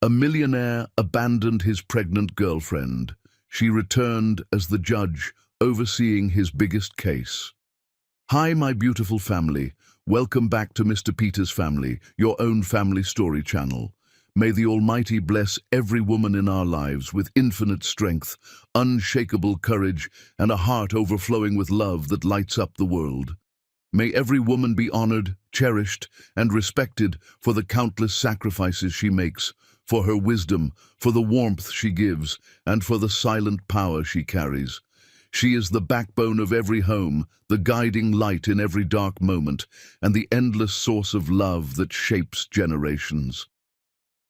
A millionaire abandoned his pregnant girlfriend. She returned as the judge, overseeing his biggest case. Hi, my beautiful family. Welcome back to Mr. Peter's Family, your own family story channel. May the Almighty bless every woman in our lives with infinite strength, unshakable courage, and a heart overflowing with love that lights up the world. May every woman be honored, cherished, and respected for the countless sacrifices she makes, for her wisdom, for the warmth she gives, and for the silent power she carries. She is the backbone of every home, the guiding light in every dark moment, and the endless source of love that shapes generations.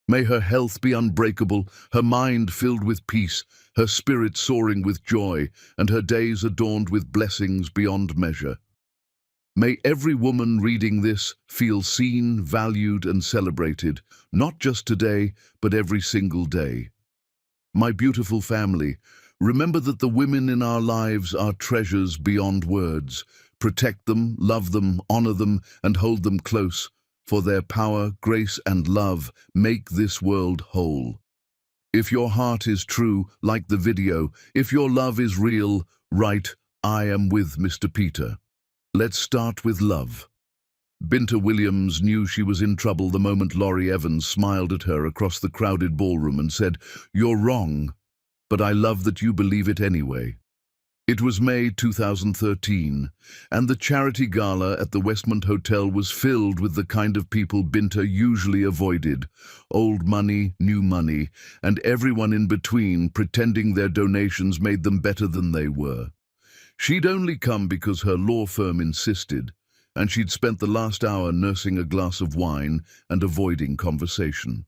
May her health be unbreakable, her mind filled with peace, her spirit soaring with joy, and her days adorned with blessings beyond measure. May every woman reading this feel seen, valued, and celebrated, not just today, but every single day. My beautiful family, remember that the women in our lives are treasures beyond words. Protect them, love them, honor them, and hold them close, for their power, grace, and love make this world whole. If your heart is true, like the video, if your love is real, write, "I am with Mr. Peter." Let's start with love. Binta Williams knew she was in trouble the moment Laurie Evans smiled at her across the crowded ballroom and said, "You're wrong, but I love that you believe it anyway." It was May 2013, and the charity gala at the Westmont Hotel was filled with the kind of people Binta usually avoided: old money, new money, and everyone in between pretending their donations made them better than they were. She'd only come because her law firm insisted, and she'd spent the last hour nursing a glass of wine and avoiding conversation.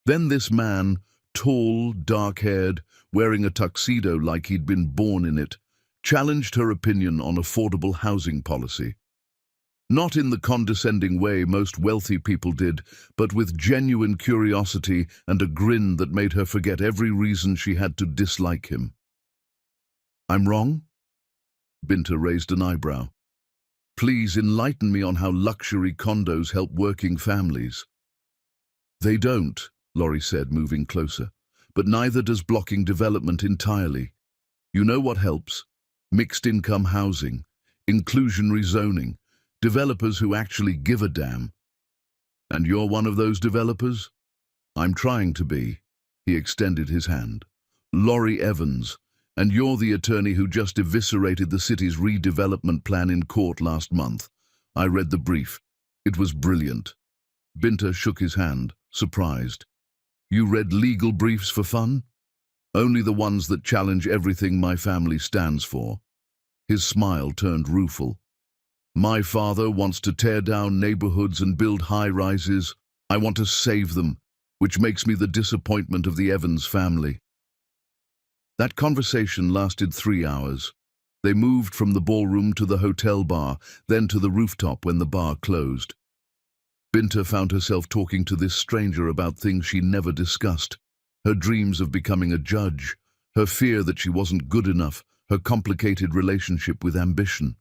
Then this man, tall, dark-haired, wearing a tuxedo like he'd been born in it, challenged her opinion on affordable housing policy. Not in the condescending way most wealthy people did, but with genuine curiosity and a grin that made her forget every reason she had to dislike him. "I'm wrong?" Binta raised an eyebrow. "Please enlighten me on how luxury condos help working families." "They don't," Laurie said, moving closer. "But neither does blocking development entirely. You know what helps? Mixed-income housing, inclusionary zoning, developers who actually give a damn. And you're one of those developers?" "I'm trying to be." He extended his hand. "Laurie Evans. And you're the attorney who just eviscerated the city's redevelopment plan in court last month. I read the brief. It was brilliant." Binta shook his hand, surprised. "You read legal briefs for fun?" "Only the ones that challenge everything my family stands for." His smile turned rueful. "My father wants to tear down neighborhoods and build high-rises. I want to save them, which makes me the disappointment of the Evans family." That conversation lasted 3 hours. They moved from the ballroom to the hotel bar, then to the rooftop when the bar closed. Binta found herself talking to this stranger about things she never discussed: her dreams of becoming a judge, her fear that she wasn't good enough, her complicated relationship with ambition.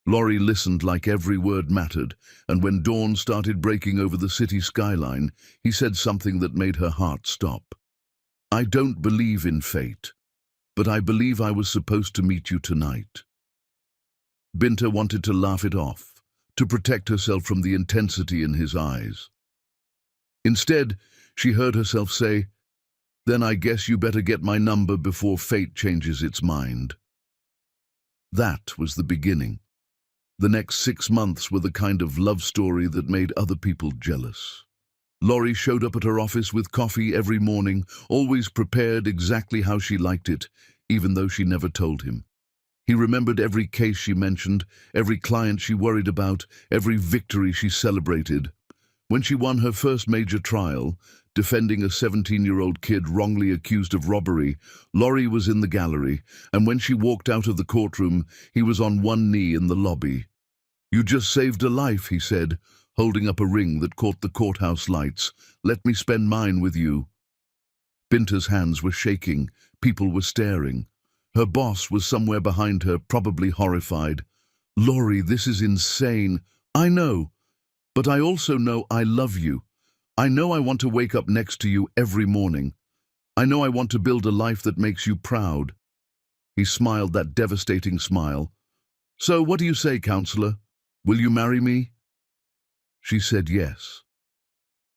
Laurie listened like every word mattered, and when dawn started breaking over the city skyline, he said something that made her heart stop. "I don't believe in fate, but I believe I was supposed to meet you tonight." Binta wanted to laugh it off, to protect herself from the intensity in his eyes. Instead, she heard herself say, "Then I guess you better get my number before fate changes its mind." That was the beginning. The next 6 months were the kind of love story that made other people jealous. Laurie showed up at her office with coffee every morning, always prepared exactly how she liked it, even though she never told him. He remembered every case she mentioned, every client she worried about, every victory she celebrated. When she won her first major trial, defending a 17-year-old kid wrongly accused of robbery, Laurie was in the gallery, and when she walked out of the courtroom, he was on one knee in the lobby. "You just saved a life," he said, holding up a ring that caught the courthouse lights. "Let me spend mine with you." Binta's hands were shaking. People were staring. Her boss was somewhere behind her, probably horrified. "Laurie, this is insane." "I know, but I also know I love you. I know I want to wake up next to you every morning. I know I want to build a life that makes you proud." He smiled that devastating smile. "So what do you say, counselor? Will you marry me?" She said yes.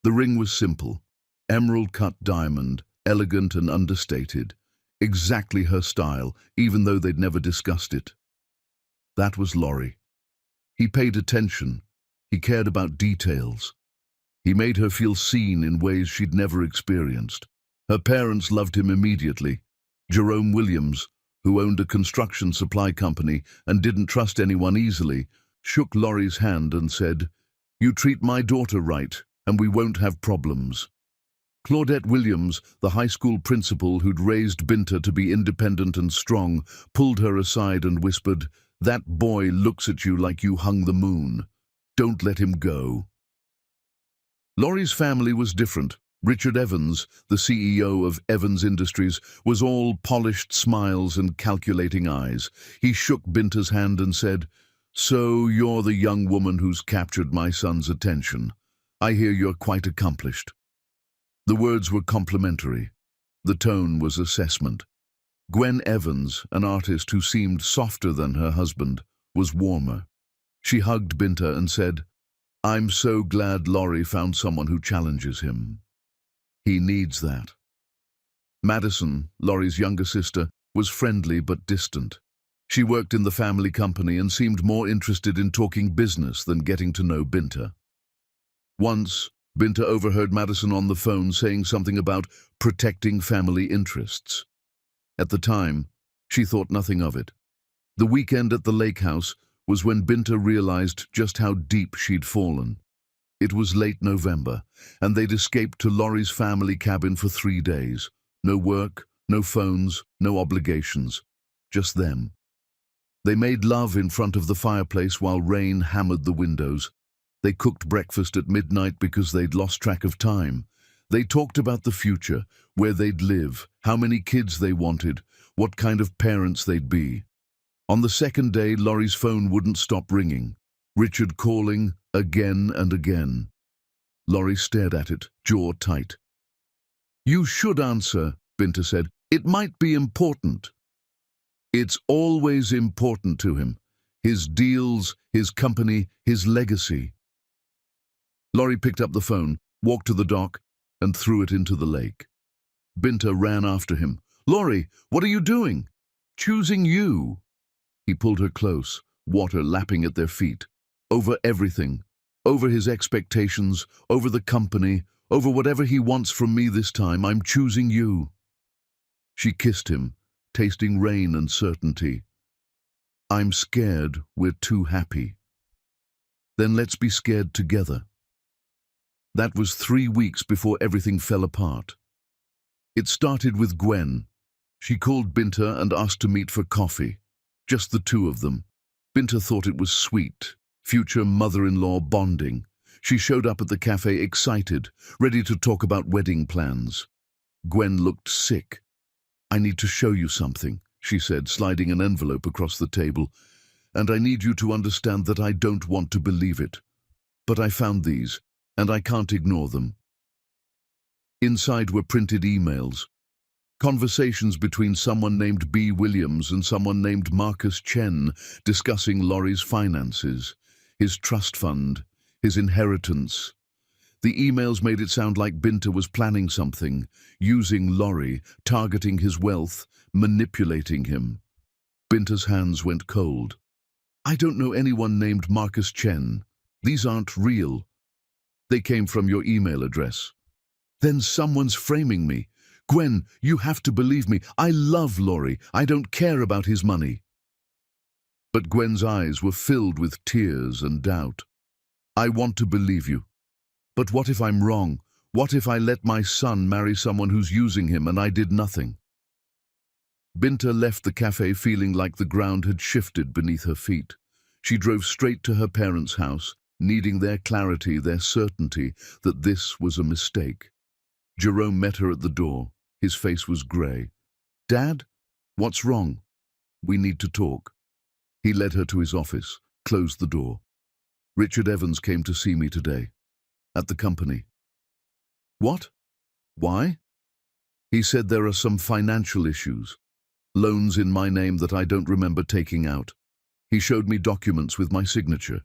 The ring was simple. Emerald-cut diamond, elegant and understated. Exactly her style, even though they'd never discussed it. That was Laurie. He paid attention. He cared about details. He made her feel seen in ways she'd never experienced. Her parents loved him immediately. Jerome Williams, who owned a construction supply company and didn't trust anyone easily, shook Laurie's hand and said, "You treat my daughter right, and we won't have problems." Claudette Williams, the high school principal who'd raised Binta to be independent and strong, pulled her aside and whispered, "That boy looks at you like you hung the moon. Don't let him go." Laurie's family was different. Richard Evans, the CEO of Evans Industries, was all polished smiles and calculating eyes. He shook Binta's hand and said, "So you're the young woman who's captured my son's attention. I hear you're quite accomplished." The words were complimentary. The tone was assessment. Gwen Evans, an artist who seemed softer than her husband, was warmer. She hugged Binta and said, "I'm so glad Laurie found someone who challenges him. He needs that." Madison, Laurie's younger sister, was friendly but distant. She worked in the family company and seemed more interested in talking business than getting to know Binta. Once, Binta overheard Madison on the phone saying something about protecting family interests. At the time, she thought nothing of it. The weekend at the lake house was when Binta realized just how deep she'd fallen. It was late November, and they'd escaped to Laurie's family cabin for 3 days. No work, no phones, no obligations. Just them. They made love in front of the fireplace while rain hammered the windows. They cooked breakfast at midnight because they'd lost track of time. They talked about the future, where they'd live, how many kids they wanted, what kind of parents they'd be. On the second day, Laurie's phone wouldn't stop ringing. Richard calling again and again. Laurie stared at it, jaw tight. "You should answer," Binta said. "It might be important." It's always important to him. His deals, his company, his legacy. Laurie picked up the phone, walked to the dock, and threw it into the lake. Binta ran after him. "Laurie, what are you doing?" "Choosing you." He pulled her close, water lapping at their feet. "Over everything. Over his expectations, over the company, over whatever he wants from me this time, I'm choosing you." She kissed him, tasting rain and certainty. "I'm scared we're too happy." "Then let's be scared together." That was 3 weeks before everything fell apart. It started with Gwen. She called Binta and asked to meet for coffee. Just the two of them. Binta thought it was sweet. Future mother-in-law bonding. She showed up at the cafe excited, ready to talk about wedding plans. Gwen looked sick. "I need to show you something," she said, sliding an envelope across the table. "And I need you to understand that I don't want to believe it. But I found these, and I can't ignore them." Inside were printed emails. Conversations between someone named B. Williams and someone named Marcus Chen discussing Laurie's finances, his trust fund, his inheritance. The emails made it sound like Binta was planning something, using Laurie, targeting his wealth, manipulating him. Binta's hands went cold. "I don't know anyone named Marcus Chen. These aren't real. They came from your email address." "Then someone's framing me. Gwen, you have to believe me. I love Laurie. I don't care about his money." But Gwen's eyes were filled with tears and doubt. "I want to believe you. But what if I'm wrong? What if I let my son marry someone who's using him and I did nothing?" Binta left the cafe feeling like the ground had shifted beneath her feet. She drove straight to her parents' house, needing their clarity, their certainty that this was a mistake. Jerome met her at the door. His face was grey. "Dad, what's wrong? We need to talk." He led her to his office, closed the door. "Richard Evans came to see me today. At the company. What? Why? He said there are some financial issues. Loans in my name that I don't remember taking out. He showed me documents with my signature.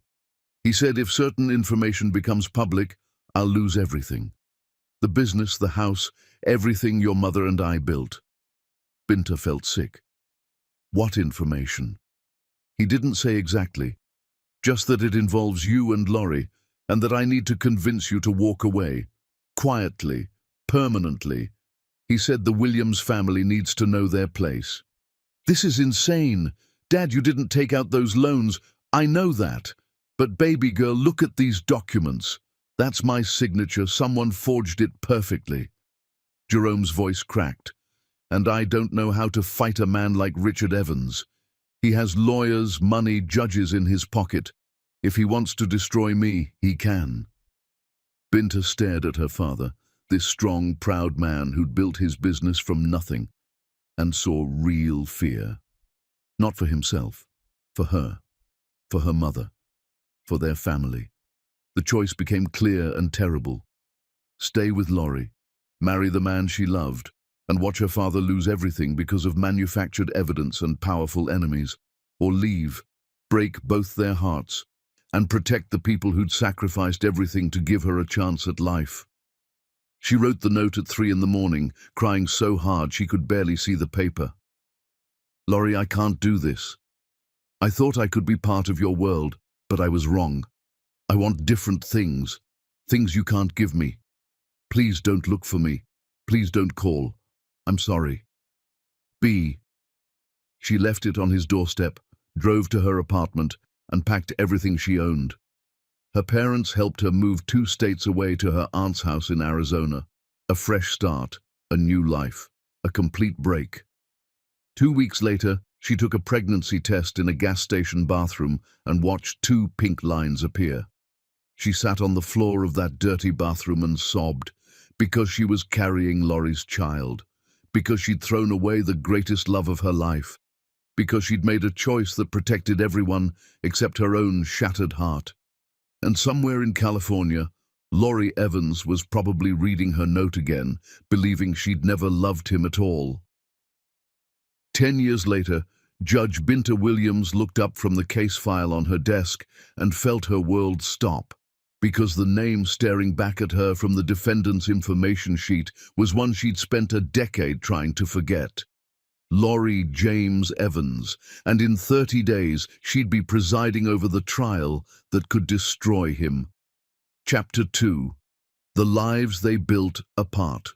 He said if certain information becomes public, I'll lose everything. The business, the house, everything your mother and I built. Binta felt sick. What information? He didn't say exactly, just that it involves you and Laurie, and that I need to convince you to walk away. Quietly, permanently. He said the Williams family needs to know their place. This is insane. Dad, you didn't take out those loans. I know that. But baby girl, look at these documents. That's my signature. Someone forged it perfectly. Jerome's voice cracked. And I don't know how to fight a man like Richard Evans. He has lawyers, money, judges in his pocket. If he wants to destroy me, he can. Binta stared at her father, this strong, proud man who'd built his business from nothing, and saw real fear. Not for himself, for her mother, for their family. The choice became clear and terrible. Stay with Laurie, marry the man she loved, and watch her father lose everything because of manufactured evidence and powerful enemies, or leave, break both their hearts, and protect the people who'd sacrificed everything to give her a chance at life. She wrote the note at 3 in the morning, crying so hard she could barely see the paper. Laurie, I can't do this. I thought I could be part of your world, but I was wrong. I want different things, things you can't give me. Please don't look for me. Please don't call. I'm sorry. B. She left it on his doorstep, drove to her apartment, and packed everything she owned. Her parents helped her move 2 states away to her aunt's house in Arizona. A fresh start, a new life, a complete break. 2 weeks later, she took a pregnancy test in a gas station bathroom and watched 2 pink lines appear. She sat on the floor of that dirty bathroom and sobbed, because she was carrying Laurie's child, because she'd thrown away the greatest love of her life, because she'd made a choice that protected everyone except her own shattered heart. And somewhere in California, Laurie Evans was probably reading her note again, believing she'd never loved him at all. 10 years later, Judge Binta Williams looked up from the case file on her desk and felt her world stop, because the name staring back at her from the defendant's information sheet was one she'd spent a decade trying to forget. Laurie James Evans, and in 30 days she'd be presiding over the trial that could destroy him. Chapter 2. The Lives They Built Apart.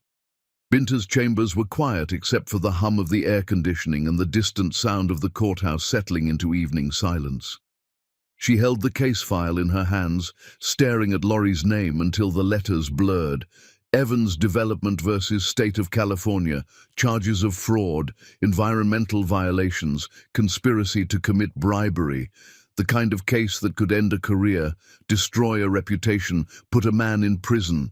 Binta's chambers were quiet except for the hum of the air conditioning and the distant sound of the courthouse settling into evening silence. She held the case file in her hands, staring at Laurie's name until the letters blurred. Evans Development versus State of California, charges of fraud, environmental violations, conspiracy to commit bribery, the kind of case that could end a career, destroy a reputation, put a man in prison.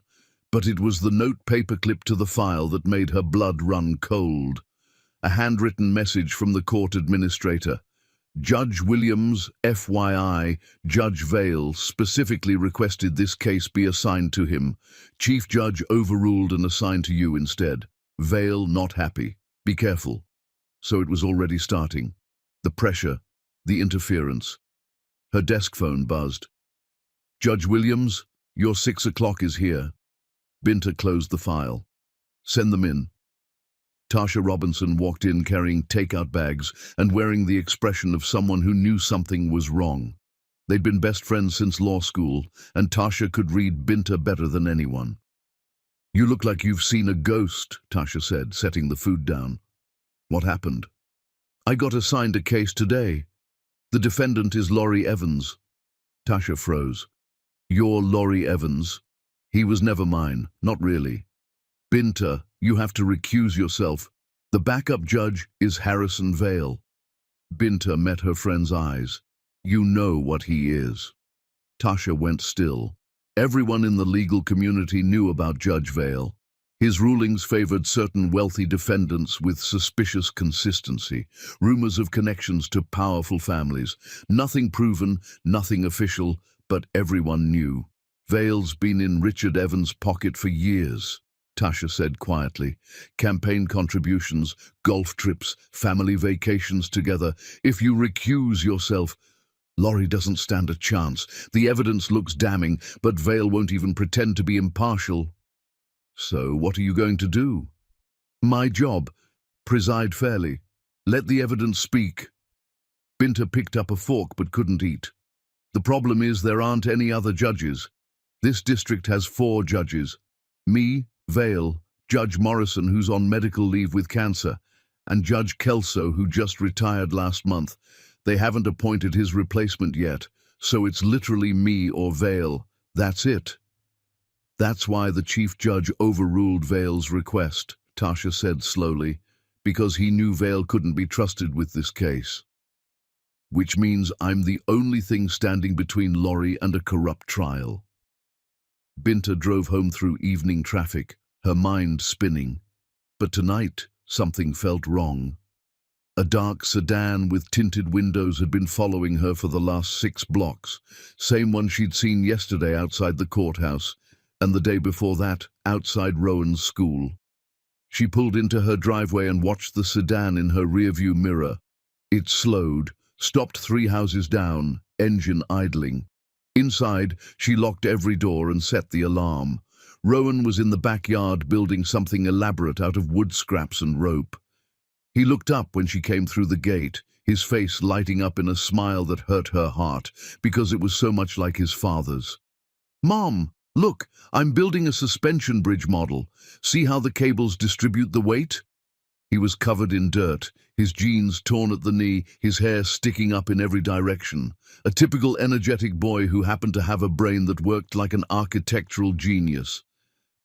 But it was the note paperclip to the file that made her blood run cold. A handwritten message from the court administrator. Judge Williams, FYI, Judge Vale specifically requested this case be assigned to him. Chief Judge overruled and assigned to you instead. Vale not happy. Be careful. So it was already starting. The pressure, the interference. Her desk phone buzzed. Judge Williams, your 6 o'clock is here. Binta closed the file. Send them in. Tasha Robinson walked in carrying takeout bags and wearing the expression of someone who knew something was wrong. They'd been best friends since law school, and Tasha could read Binta better than anyone. You look like you've seen a ghost, Tasha said, setting the food down. What happened? I got assigned a case today. The defendant is Laurie Evans. Tasha froze. You're Laurie Evans? He was never mine, not really. Binta, you have to recuse yourself. The backup judge is Harrison Vale. Binta met her friend's eyes. You know what he is. Tasha went still. Everyone in the legal community knew about Judge Vale. His rulings favored certain wealthy defendants with suspicious consistency, rumors of connections to powerful families. Nothing proven, nothing official, but everyone knew. Vale's been in Richard Evans' pocket for years, Tasha said quietly. Campaign contributions, golf trips, family vacations together. If you recuse yourself, Laurie doesn't stand a chance. The evidence looks damning, but Vale won't even pretend to be impartial. So what are you going to do? My job. Preside fairly. Let the evidence speak. Binta picked up a fork but couldn't eat. The problem is there aren't any other judges. This district has 4 judges. Me, Vale, Judge Morrison, who's on medical leave with cancer, and Judge Kelso, who just retired last month. They haven't appointed his replacement yet, so it's literally me or Vale. That's it. That's why the chief judge overruled Vale's request, Tasha said slowly, because he knew Vale couldn't be trusted with this case. Which means I'm the only thing standing between Laurie and a corrupt trial. Binta drove home through evening traffic, her mind spinning. But tonight, something felt wrong. A dark sedan with tinted windows had been following her for the last 6 blocks, same one she'd seen yesterday outside the courthouse, and the day before that, outside Rowan's school. She pulled into her driveway and watched the sedan in her rearview mirror. It slowed, stopped 3 houses down, engine idling. Inside, she locked every door and set the alarm. Rowan was in the backyard building something elaborate out of wood scraps and rope. He looked up when she came through the gate, his face lighting up in a smile that hurt her heart, because it was so much like his father's. "Mom, look, I'm building a suspension bridge model. See how the cables distribute the weight?" He was covered in dirt, his jeans torn at the knee, his hair sticking up in every direction. A typical energetic boy who happened to have a brain that worked like an architectural genius.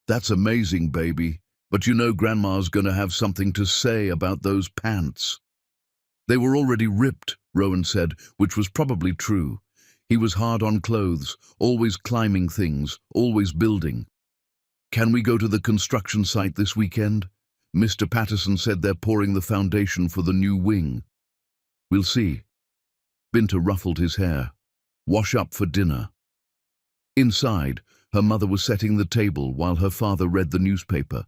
"That's amazing, baby. But you know Grandma's gonna have something to say about those pants." "They were already ripped," Rowan said, which was probably true. He was hard on clothes, always climbing things, always building. "Can we go to the construction site this weekend? Mr. Patterson said they're pouring the foundation for the new wing." "We'll see." Binta ruffled his hair. "Wash up for dinner." Inside, her mother was setting the table while her father read the newspaper.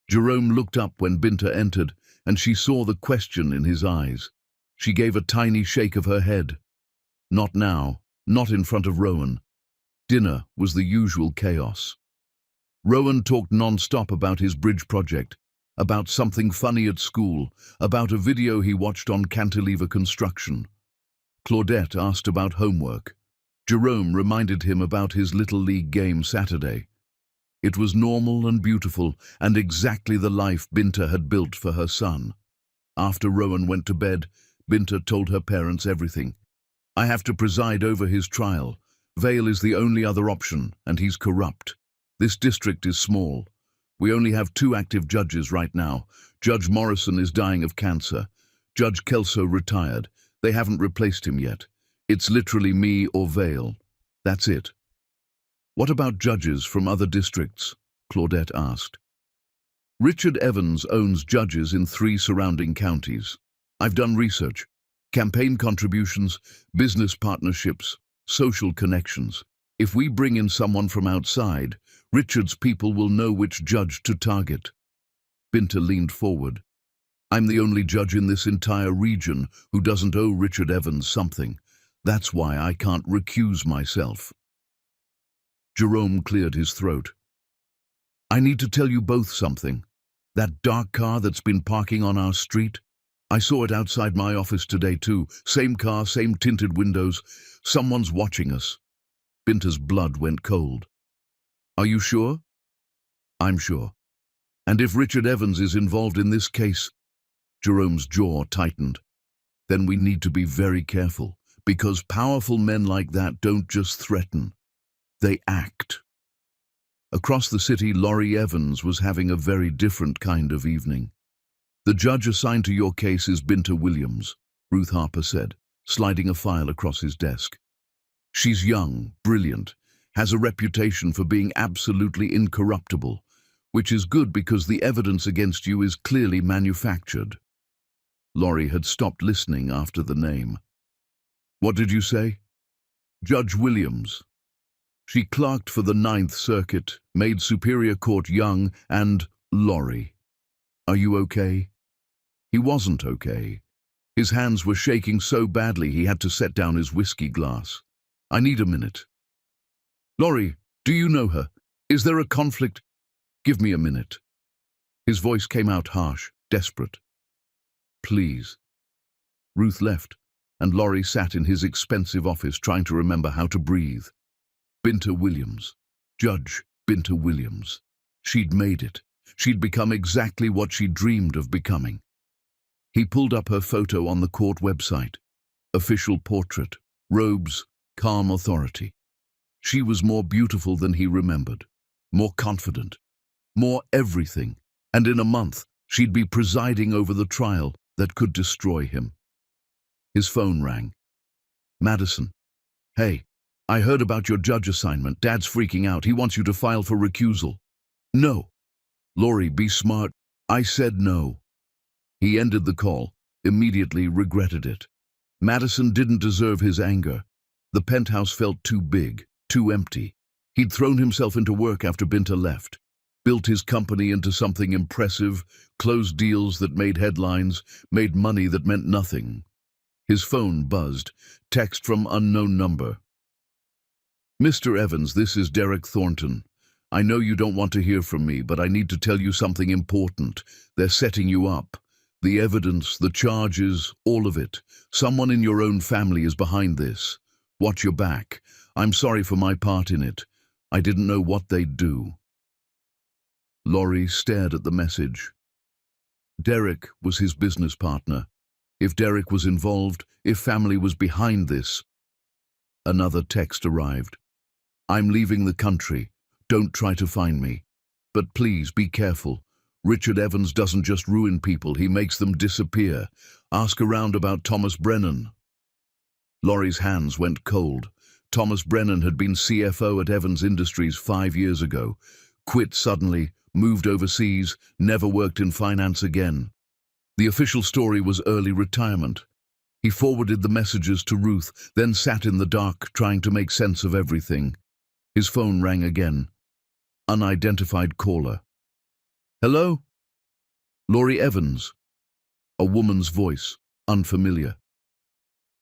Jerome looked up when Binta entered, and she saw the question in his eyes. She gave a tiny shake of her head. Not now, not in front of Rowan. Dinner was the usual chaos. Rowan talked non-stop about his bridge project, about something funny at school, about a video he watched on cantilever construction. Claudette asked about homework. Jerome reminded him about his Little League game Saturday. It was normal and beautiful, and exactly the life Binta had built for her son. After Rowan went to bed, Binta told her parents everything. "I have to preside over his trial. Vale is the only other option, and he's corrupt. This district is small. We only have 2 active judges right now. Judge Morrison is dying of cancer. Judge Kelso retired. They haven't replaced him yet. It's literally me or Vale. That's it." "What about judges from other districts?" Claudette asked. "Richard Evans owns judges in 3 surrounding counties. I've done research. Campaign contributions, business partnerships, social connections. If we bring in someone from outside, Richard's people will know which judge to target." Binta leaned forward. "I'm the only judge in this entire region who doesn't owe Richard Evans something. That's why I can't recuse myself." Jerome cleared his throat. "I need to tell you both something. That dark car that's been parking on our street, I saw it outside my office today too. Same car, same tinted windows. Someone's watching us." Binta's blood went cold. "Are you sure?" "I'm sure. And if Richard Evans is involved in this case," Jerome's jaw tightened, "then we need to be very careful, because powerful men like that don't just threaten. They act." Across the city, Laurie Evans was having a very different kind of evening. "The judge assigned to your case is Binta Williams," Ruth Harper said, sliding a file across his desk. "She's young, brilliant, has a reputation for being absolutely incorruptible, which is good because the evidence against you is clearly manufactured." Laurie had stopped listening after the name. "What did you say?" "Judge Williams." She clerked for the Ninth Circuit, made Superior Court young, and Laurie. Are you okay? He wasn't okay. His hands were shaking so badly he had to set down his whiskey glass. I need a minute. Laurie, do you know her? Is there a conflict? Give me a minute. His voice came out harsh, desperate. Please. Ruth left, and Laurie sat in his expensive office trying to remember how to breathe. Binta Williams. Judge Binta Williams. She'd made it. She'd become exactly what she dreamed of becoming. He pulled up her photo on the court website. Official portrait, robes, calm authority. She was more beautiful than he remembered, more confident, more everything, and in a month she'd be presiding over the trial that could destroy him. His phone rang. Madison. Hey, I heard about your judge assignment. Dad's freaking out. He wants you to file for recusal. No. Laurie, be smart. I said no. He ended the call, immediately regretted it. Madison didn't deserve his anger. The penthouse felt too big, too empty. He'd thrown himself into work after Binta left, built his company into something impressive, closed deals that made headlines, made money that meant nothing. His phone buzzed, text from unknown number. Mr. Evans, this is Derek Thornton. I know you don't want to hear from me, but I need to tell you something important. They're setting you up. The evidence, the charges, all of it. Someone in your own family is behind this. Watch your back. I'm sorry for my part in it. I didn't know what they'd do. Laurie stared at the message. Derek was his business partner. If Derek was involved, if family was behind this. Another text arrived. I'm leaving the country. Don't try to find me. But please be careful. Richard Evans doesn't just ruin people, he makes them disappear. Ask around about Thomas Brennan. Laurie's hands went cold. Thomas Brennan had been CFO at Evans Industries 5 years ago. Quit suddenly, moved overseas, never worked in finance again. The official story was early retirement. He forwarded the messages to Ruth, then sat in the dark trying to make sense of everything. His phone rang again. Unidentified caller. Hello? Laurie Evans. A woman's voice, unfamiliar.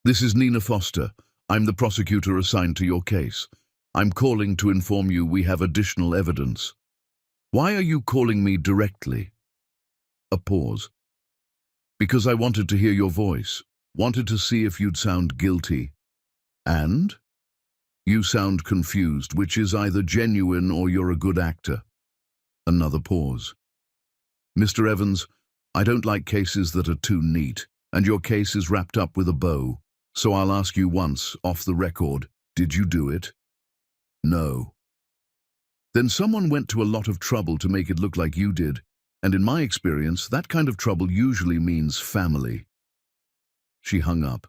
This is Nina Foster. I'm the prosecutor assigned to your case. I'm calling to inform you we have additional evidence. Why are you calling me directly? A pause. Because I wanted to hear your voice, wanted to see if you'd sound guilty. And? You sound confused, which is either genuine or you're a good actor. Another pause. Mr. Evans, I don't like cases that are too neat, and your case is wrapped up with a bow. So I'll ask you once, off the record, did you do it? No. Then someone went to a lot of trouble to make it look like you did, and in my experience, that kind of trouble usually means family. She hung up.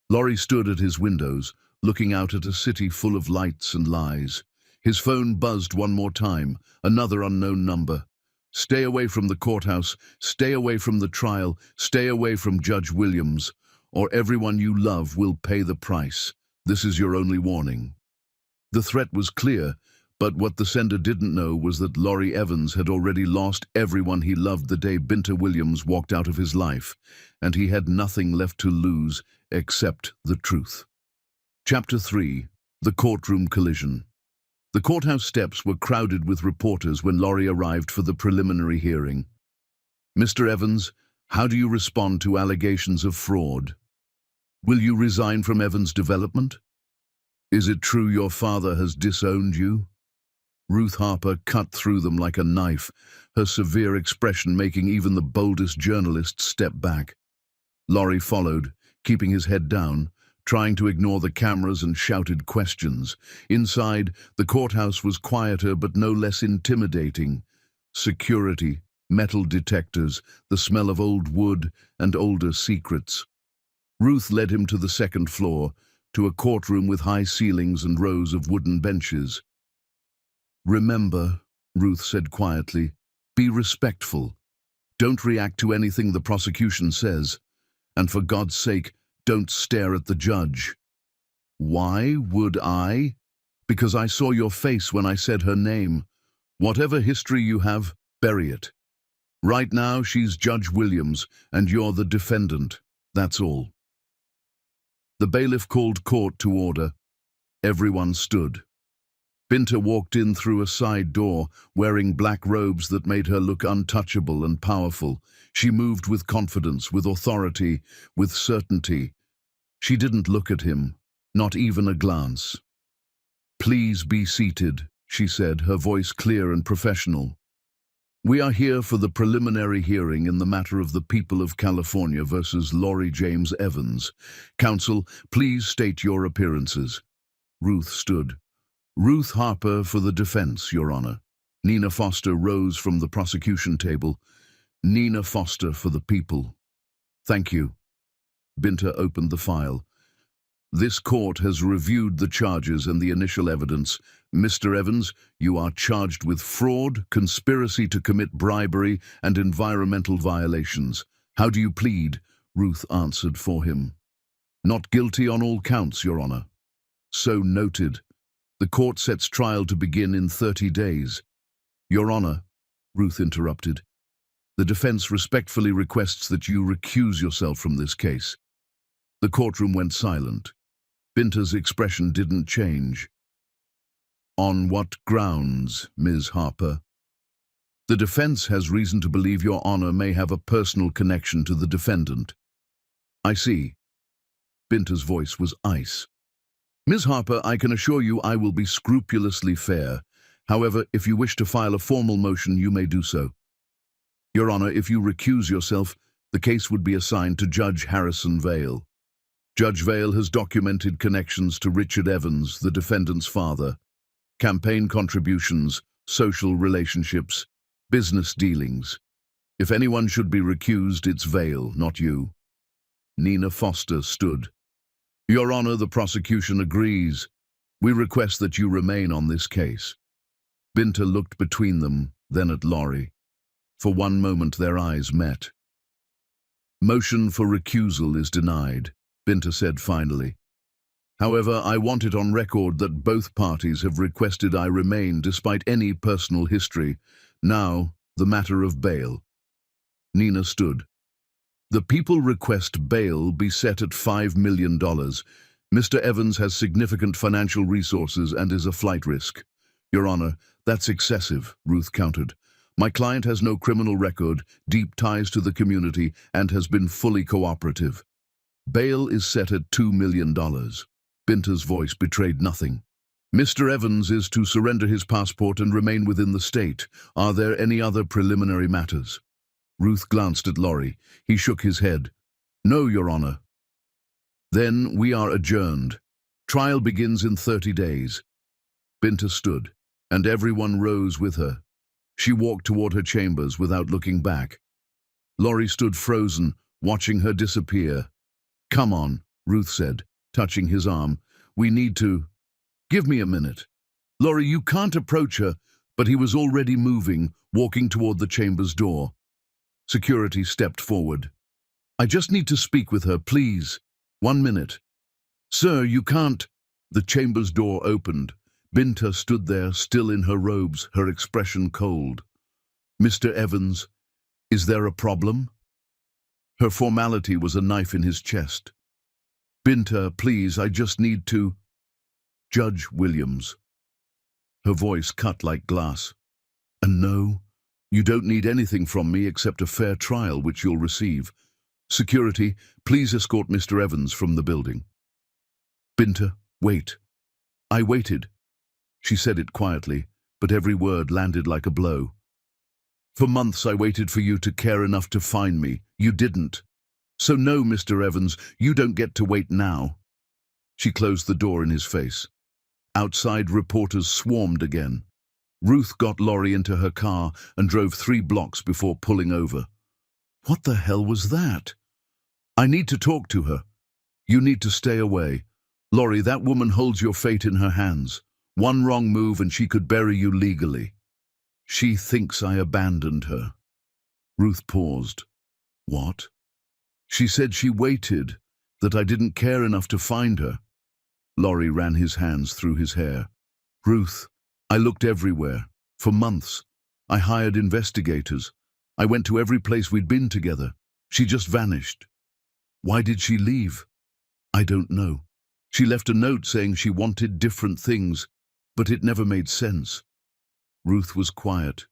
Laurie stood at his windows, looking out at a city full of lights and lies. His phone buzzed one more time, another unknown number. Stay away from the courthouse, stay away from the trial, stay away from Judge Williams, or everyone you love will pay the price. This is your only warning. The threat was clear, but what the sender didn't know was that Laurie Evans had already lost everyone he loved the day Binta Williams walked out of his life, and he had nothing left to lose except the truth. Chapter 3. The Courtroom Collision. The courthouse steps were crowded with reporters when Laurie arrived for the preliminary hearing. Mr. Evans, how do you respond to allegations of fraud? Will you resign from Evans Development? Is it true your father has disowned you? Ruth Harper cut through them like a knife, her severe expression making even the boldest journalists step back. Laurie followed, keeping his head down, trying to ignore the cameras and shouted questions. Inside, the courthouse was quieter but no less intimidating. Security, metal detectors, the smell of old wood and older secrets. Ruth led him to the second floor, to a courtroom with high ceilings and rows of wooden benches. Remember, Ruth said quietly, be respectful. Don't react to anything the prosecution says. And for God's sake, don't stare at the judge. Why would I? because I saw your face when I said her name. Whatever history you have, bury it. Right now, she's Judge Williams, and you're the defendant. That's all." The bailiff called court to order. Everyone stood. Binta walked in through a side door, wearing black robes that made her look untouchable and powerful. She moved with confidence, with authority, with certainty. She didn't look at him, not even a glance. "Please be seated," she said, her voice clear and professional. "We are here for the preliminary hearing in the matter of the people of California versus Laurie James Evans. Counsel, please state your appearances." Ruth stood. "Ruth Harper for the defense, Your Honor." Nina Foster rose from the prosecution table. "Nina Foster for the people." "Thank you." Binta opened the file. "This court has reviewed the charges and the initial evidence. Mr. Evans, you are charged with fraud, conspiracy to commit bribery, and environmental violations. How do you plead?" Ruth answered for him. "Not guilty on all counts, Your Honor." "So noted. The court sets trial to begin in 30 days. Your Honor," Ruth interrupted, "the defense respectfully requests that you recuse yourself from this case." The courtroom went silent. Binta's expression didn't change. "On what grounds, Ms. Harper?" "The defense has reason to believe Your Honor may have a personal connection to the defendant." "I see." Binta's voice was ice. "Ms. Harper, I can assure you I will be scrupulously fair. However, if you wish to file a formal motion, you may do so." "Your Honor, if you recuse yourself, the case would be assigned to Judge Harrison Vale. Judge Vale has documented connections to Richard Evans, the defendant's father, campaign contributions, social relationships, business dealings. If anyone should be recused, it's Vale, not you." Nina Foster stood. "Your Honor, the prosecution agrees. We request that you remain on this case." Binta looked between them, then at Laurie. For one moment their eyes met. "Motion for recusal is denied," Binta said finally. "However, I want it on record that both parties have requested I remain despite any personal history. Now, the matter of bail." Nina stood. "The people request bail be set at $5 million. Mr. Evans has significant financial resources and is a flight risk." "Your Honor, that's excessive," Ruth countered. "My client has no criminal record, deep ties to the community, and has been fully cooperative." "Bail is set at $2 million. Binta's voice betrayed nothing. "Mr. Evans is to surrender his passport and remain within the state. Are there any other preliminary matters?" Ruth glanced at Laurie. He shook his head. "No, Your Honor." "Then we are adjourned. Trial begins in 30 days. Binta stood, and everyone rose with her. She walked toward her chambers without looking back. Laurie stood frozen, watching her disappear. "Come on," Ruth said, touching his arm. "We need to—" "Give me a minute." "Laurie, you can't approach her," but he was already moving, walking toward the chamber's door. Security stepped forward. "I just need to speak with her, please. 1 minute." "Sir, you can't—" The chamber's door opened. Binta stood there, still in her robes, her expression cold. "Mr. Evans, is there a problem?" Her formality was a knife in his chest. "Binta, please, I just need to—" "Judge Williams." Her voice cut like glass. "And no, you don't need anything from me except a fair trial, which you'll receive. Security, please escort Mr. Evans from the building." "Binta, wait." "I waited." She said it quietly, but every word landed like a blow. "For months I waited for you to care enough to find me. You didn't. So no, Mr. Evans, you don't get to wait now." She closed the door in his face. Outside, reporters swarmed again. Ruth got Laurie into her car and drove 3 blocks before pulling over. "What the hell was that?" "I need to talk to her." "You need to stay away. Laurie, that woman holds your fate in her hands. One wrong move and she could bury you legally." "She thinks I abandoned her." Ruth paused. "What?" "She said she waited, that I didn't care enough to find her." Laurie ran his hands through his hair. Ruth, I looked everywhere. For months. I hired investigators. I went to every place we'd been together. She just vanished. Why did she leave? I don't know. She left a note saying she wanted different things, but it never made sense. Ruth was quiet.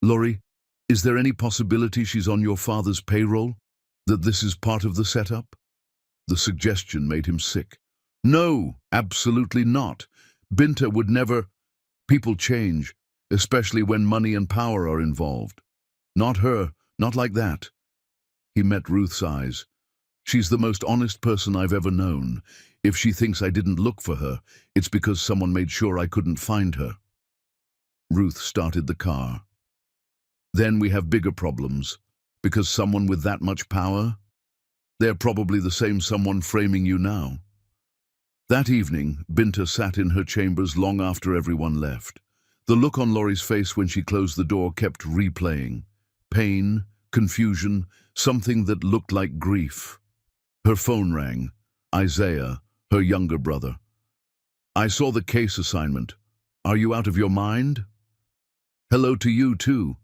Laurie, is there any possibility she's on your father's payroll? That this is part of the setup? The suggestion made him sick. No, absolutely not. Binta would never. People change, especially when money and power are involved. Not her, not like that. He met Ruth's eyes. She's the most honest person I've ever known. If she thinks I didn't look for her, it's because someone made sure I couldn't find her. Ruth started the car. Then we have bigger problems. Because someone with that much power? They're probably the same someone framing you now. That evening, Binta sat in her chambers long after everyone left. The look on Laurie's face when she closed the door kept replaying. Pain, confusion, something that looked like grief. Her phone rang. Isaiah, her younger brother. I saw the case assignment. Are you out of your mind? Hello to you too.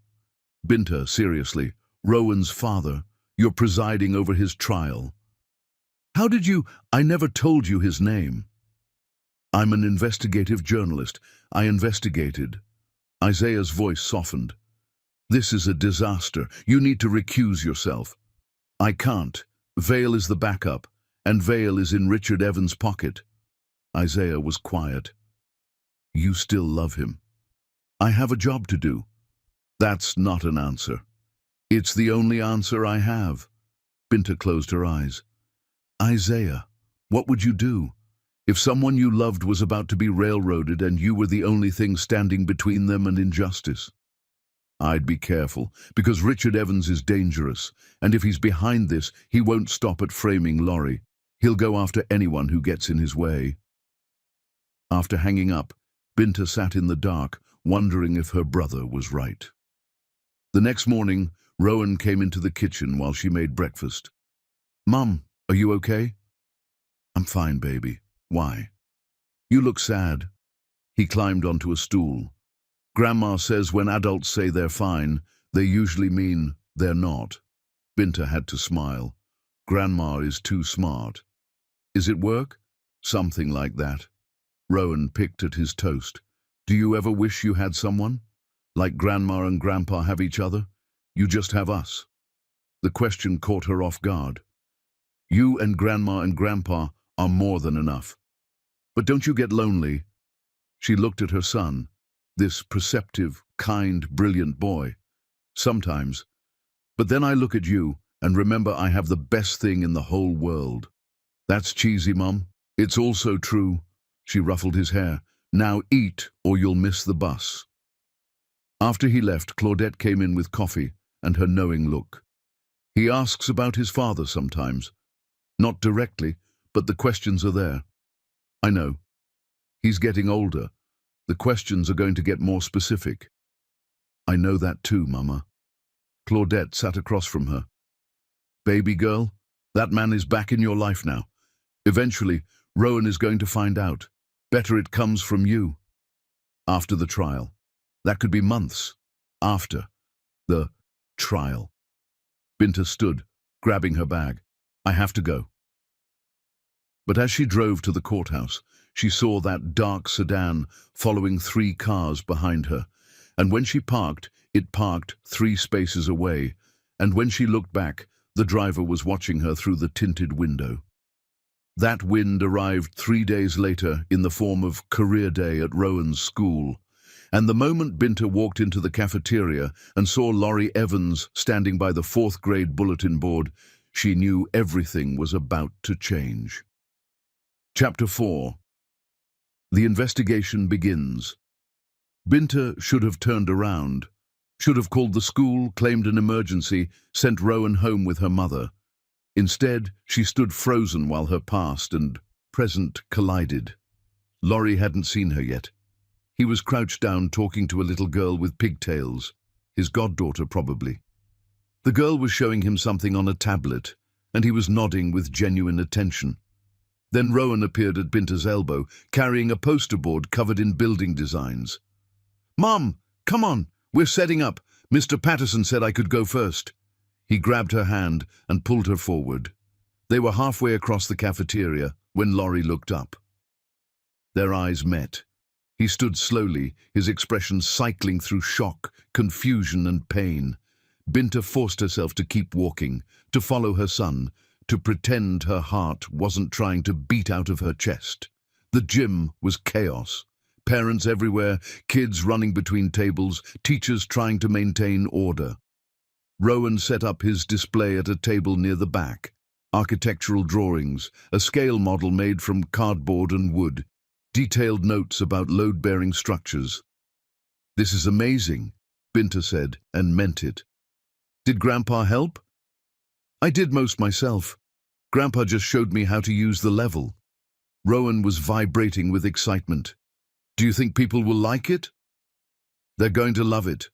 Binta, seriously. Rowan's father. You're presiding over his trial. How did you? I never told you his name. I'm an investigative journalist. I investigated. Isaiah's voice softened. This is a disaster. You need to recuse yourself. I can't. Vale is the backup, and Vale is in Richard Evans' pocket. Isaiah was quiet. You still love him. I have a job to do. That's not an answer. It's the only answer I have. Binta closed her eyes. Isaiah, what would you do? If someone you loved was about to be railroaded and you were the only thing standing between them and injustice? I'd be careful, because Richard Evans is dangerous, and if he's behind this, he won't stop at framing Laurie. He'll go after anyone who gets in his way. After hanging up, Binta sat in the dark, wondering if her brother was right. The next morning, Rowan came into the kitchen while she made breakfast. Mum, are you okay? I'm fine, baby. Why? You look sad. He climbed onto a stool. Grandma says when adults say they're fine, they usually mean they're not. Binta had to smile. Grandma is too smart. Is it work? Something like that. Rowan picked at his toast. Do you ever wish you had someone? Like Grandma and Grandpa have each other? You just have us. The question caught her off guard. You and Grandpa are more than enough. But don't you get lonely? She looked at her son, this perceptive, kind, brilliant boy. Sometimes. But then I look at you and remember I have the best thing in the whole world. That's cheesy, Mum. It's also true. She ruffled his hair. Now eat or you'll miss the bus. After he left, Claudette came in with coffee and her knowing look. He asks about his father sometimes. Not directly, but the questions are there. I know. He's getting older. The questions are going to get more specific. I know that too, Mama. Claudette sat across from her. Baby girl, that man is back in your life now. Eventually, Rowan is going to find out. Better it comes from you. After the trial. That could be months. After the trial. Binta stood, grabbing her bag. I have to go. But as she drove to the courthouse, she saw that dark sedan following 3 cars behind her, and when she parked, it parked 3 spaces away, and when she looked back, the driver was watching her through the tinted window. That wind arrived 3 days later in the form of career day at Rowan's school, and the moment Binta walked into the cafeteria and saw Laurie Evans standing by the 4th grade bulletin board, she knew everything was about to change. Chapter 4. The investigation begins. Binta should have turned around, should have called the school, claimed an emergency, sent Rowan home with her mother. Instead, she stood frozen while her past and present collided. Laurie hadn't seen her yet. He was crouched down talking to a little girl with pigtails, his goddaughter probably. The girl was showing him something on a tablet, and he was nodding with genuine attention. Then Rowan appeared at Binta's elbow, carrying a poster board covered in building designs. "Mom, come on, we're setting up. Mr. Patterson said I could go first." He grabbed her hand and pulled her forward. They were halfway across the cafeteria when Laurie looked up. Their eyes met. He stood slowly, his expression cycling through shock, confusion and pain. Binta forced herself to keep walking, to follow her son, to pretend her heart wasn't trying to beat out of her chest. The gym was chaos. Parents everywhere, kids running between tables, teachers trying to maintain order. Rowan set up his display at a table near the back. Architectural drawings, a scale model made from cardboard and wood, detailed notes about load-bearing structures. "This is amazing," Binta said, and meant it. "Did Grandpa help?" "I did most myself. Grandpa just showed me how to use the level." Rowan was vibrating with excitement. "Do you think people will like it?" "They're going to love it."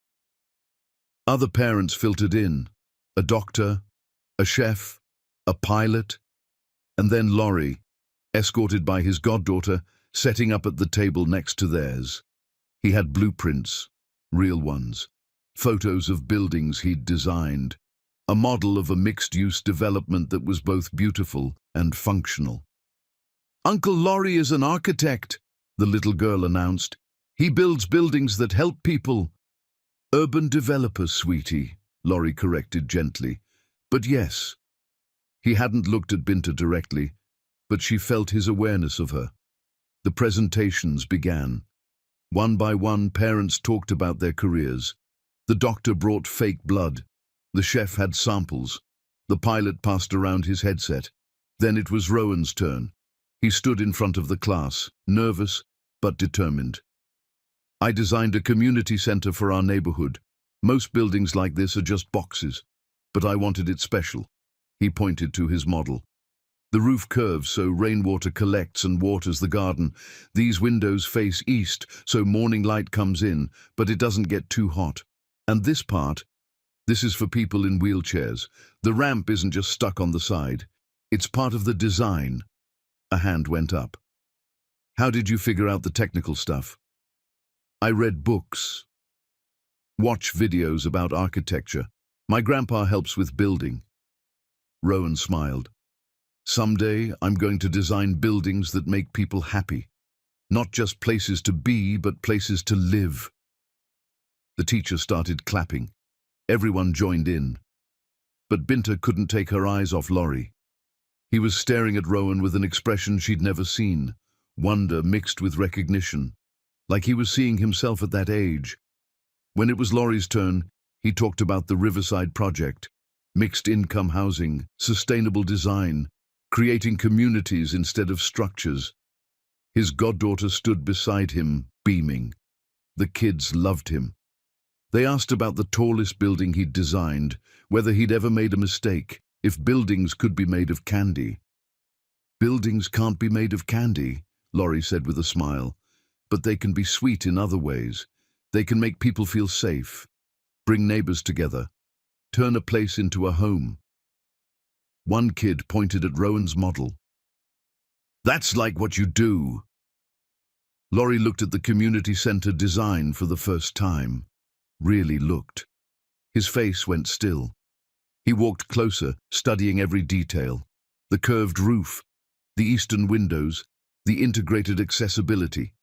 Other parents filtered in. A doctor, a chef, a pilot, and then Laurie, escorted by his goddaughter, setting up at the table next to theirs. He had blueprints, real ones, photos of buildings he'd designed, a model of a mixed-use development that was both beautiful and functional. "Uncle Laurie is an architect," the little girl announced. "He builds buildings that help people." "Urban developer, sweetie," Laurie corrected gently. "But yes." He hadn't looked at Binta directly, but she felt his awareness of her. The presentations began. One by one, parents talked about their careers. The doctor brought fake blood. The chef had samples. The pilot passed around his headset. Then it was Rowan's turn. He stood in front of the class, nervous but determined. "I designed a community center for our neighborhood. Most buildings like this are just boxes, but I wanted it special." He pointed to his model. "The roof curves so rainwater collects and waters the garden. These windows face east so morning light comes in, but it doesn't get too hot. And this part, this is for people in wheelchairs. The ramp isn't just stuck on the side. It's part of the design." A hand went up. "How did you figure out the technical stuff?" "I read books. Watch videos about architecture. My grandpa helps with building." Rowan smiled. "Someday I'm going to design buildings that make people happy. Not just places to be, but places to live." The teacher started clapping. Everyone joined in. But Binta couldn't take her eyes off Laurie. He was staring at Rowan with an expression she'd never seen, wonder mixed with recognition, like he was seeing himself at that age. When it was Laurie's turn, he talked about the Riverside Project, mixed-income housing, sustainable design, creating communities instead of structures. His goddaughter stood beside him, beaming. The kids loved him. They asked about the tallest building he'd designed, whether he'd ever made a mistake, if buildings could be made of candy. "Buildings can't be made of candy," Laurie said with a smile, "but they can be sweet in other ways. They can make people feel safe, bring neighbors together, turn a place into a home." One kid pointed at Rowan's model. "That's like what you do." Laurie looked at the community center design for the first time. Really looked. His face went still. He walked closer, studying every detail. The curved roof, the eastern windows, the integrated accessibility.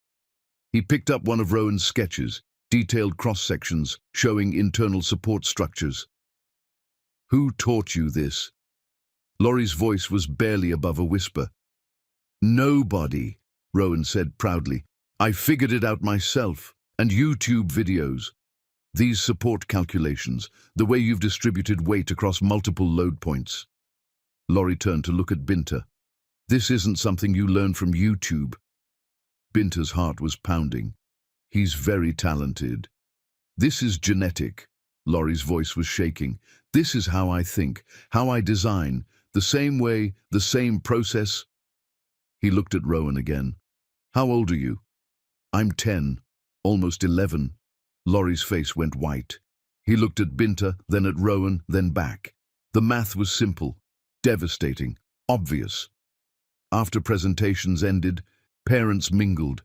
He picked up one of Rowan's sketches, detailed cross-sections showing internal support structures. "Who taught you this?" Laurie's voice was barely above a whisper. "Nobody," Rowan said proudly. "I figured it out myself, and YouTube videos. These support calculations, the way you've distributed weight across multiple load points." Laurie turned to look at Binta. "This isn't something you learn from YouTube." Binta's heart was pounding. "He's very talented." "This is genetic." Laurie's voice was shaking. "This is how I think, how I design. The same way, the same process." He looked at Rowan again. "How old are you?" "I'm 10, almost 11. Laurie's face went white. He looked at Binta, then at Rowan, then back. The math was simple, devastating, obvious. After presentations ended, parents mingled.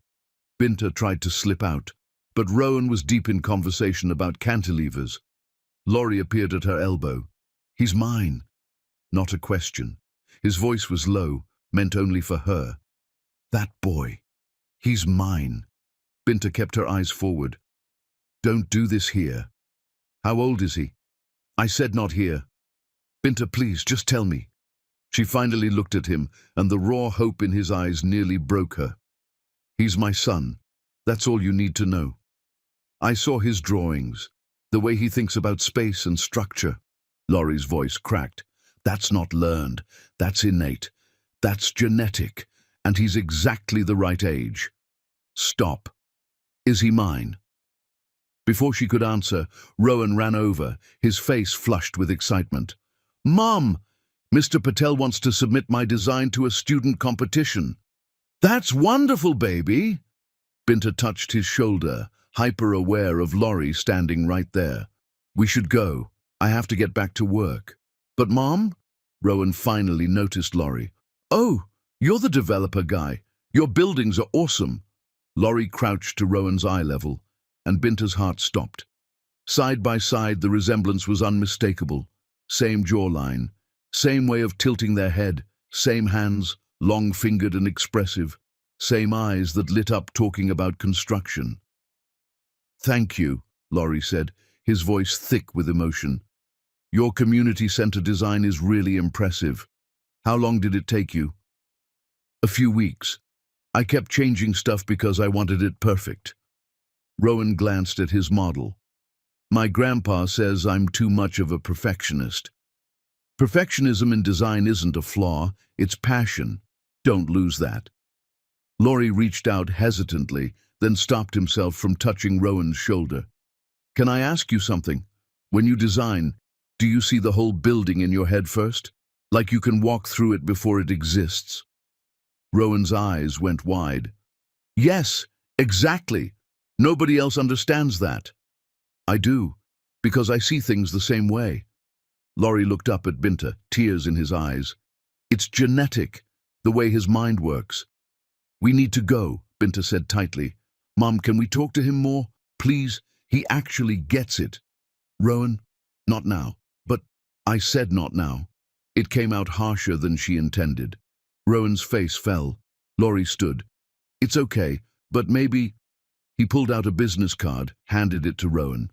Binta tried to slip out, but Rowan was deep in conversation about cantilevers. Laurie appeared at her elbow. "He's mine." Not a question. His voice was low, meant only for her. "That boy. He's mine." Binta kept her eyes forward. "Don't do this here." "How old is he?" "I said not here." "Binta, please, just tell me." She finally looked at him, and the raw hope in his eyes nearly broke her. "He's my son. That's all you need to know. I saw his drawings, the way he thinks about space and structure." Laurie's voice cracked. "That's not learned. That's innate. That's genetic. And he's exactly the right age." "Stop. Is he mine?" Before she could answer, Rowan ran over, his face flushed with excitement. "Mom! Mr. Patel wants to submit my design to a student competition." "That's wonderful, baby!" Binta touched his shoulder, hyper-aware of Laurie standing right there. "We should go. I have to get back to work." "But Mom?" Rowan finally noticed Laurie. "Oh, you're the developer guy. Your buildings are awesome." Laurie crouched to Rowan's eye level, and Binta's heart stopped. Side by side, the resemblance was unmistakable. Same jawline, same way of tilting their head, same hands, long-fingered and expressive, same eyes that lit up talking about construction. "Thank you," Laurie said, his voice thick with emotion. "Your community center design is really impressive. How long did it take you?" "A few weeks. I kept changing stuff because I wanted it perfect." Rowan glanced at his model. "My grandpa says I'm too much of a perfectionist." "Perfectionism in design isn't a flaw, it's passion. Don't lose that." Laurie reached out hesitantly, then stopped himself from touching Rowan's shoulder. "Can I ask you something? When you design, do you see the whole building in your head first? Like you can walk through it before it exists?" Rowan's eyes went wide. "Yes, exactly. Nobody else understands that." "I do, because I see things the same way." Laurie looked up at Binta, tears in his eyes. "It's genetic, the way his mind works." "We need to go," Binta said tightly. "Mom, can we talk to him more? Please, he actually gets it." "Rowan, not now." "But I said not now." It came out harsher than she intended. Rowan's face fell. Laurie stood. "It's okay, but maybe—" He pulled out a business card, handed it to Rowan.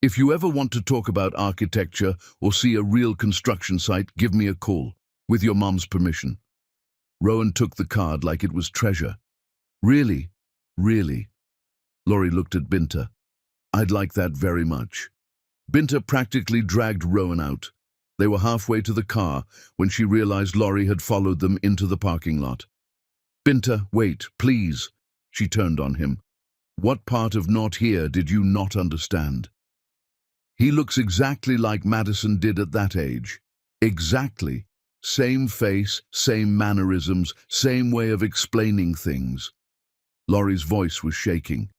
"If you ever want to talk about architecture or see a real construction site, give me a call, with your mom's permission." Rowan took the card like it was treasure. "Really? Really?" Laurie looked at Binta. "I'd like that very much." Binta practically dragged Rowan out. They were halfway to the car when she realized Laurie had followed them into the parking lot. "Binta, wait, please." She turned on him. "What part of not here did you not understand?" "He looks exactly like Madison did at that age. Exactly. Same face, same mannerisms, same way of explaining things." Laurie's voice was shaking.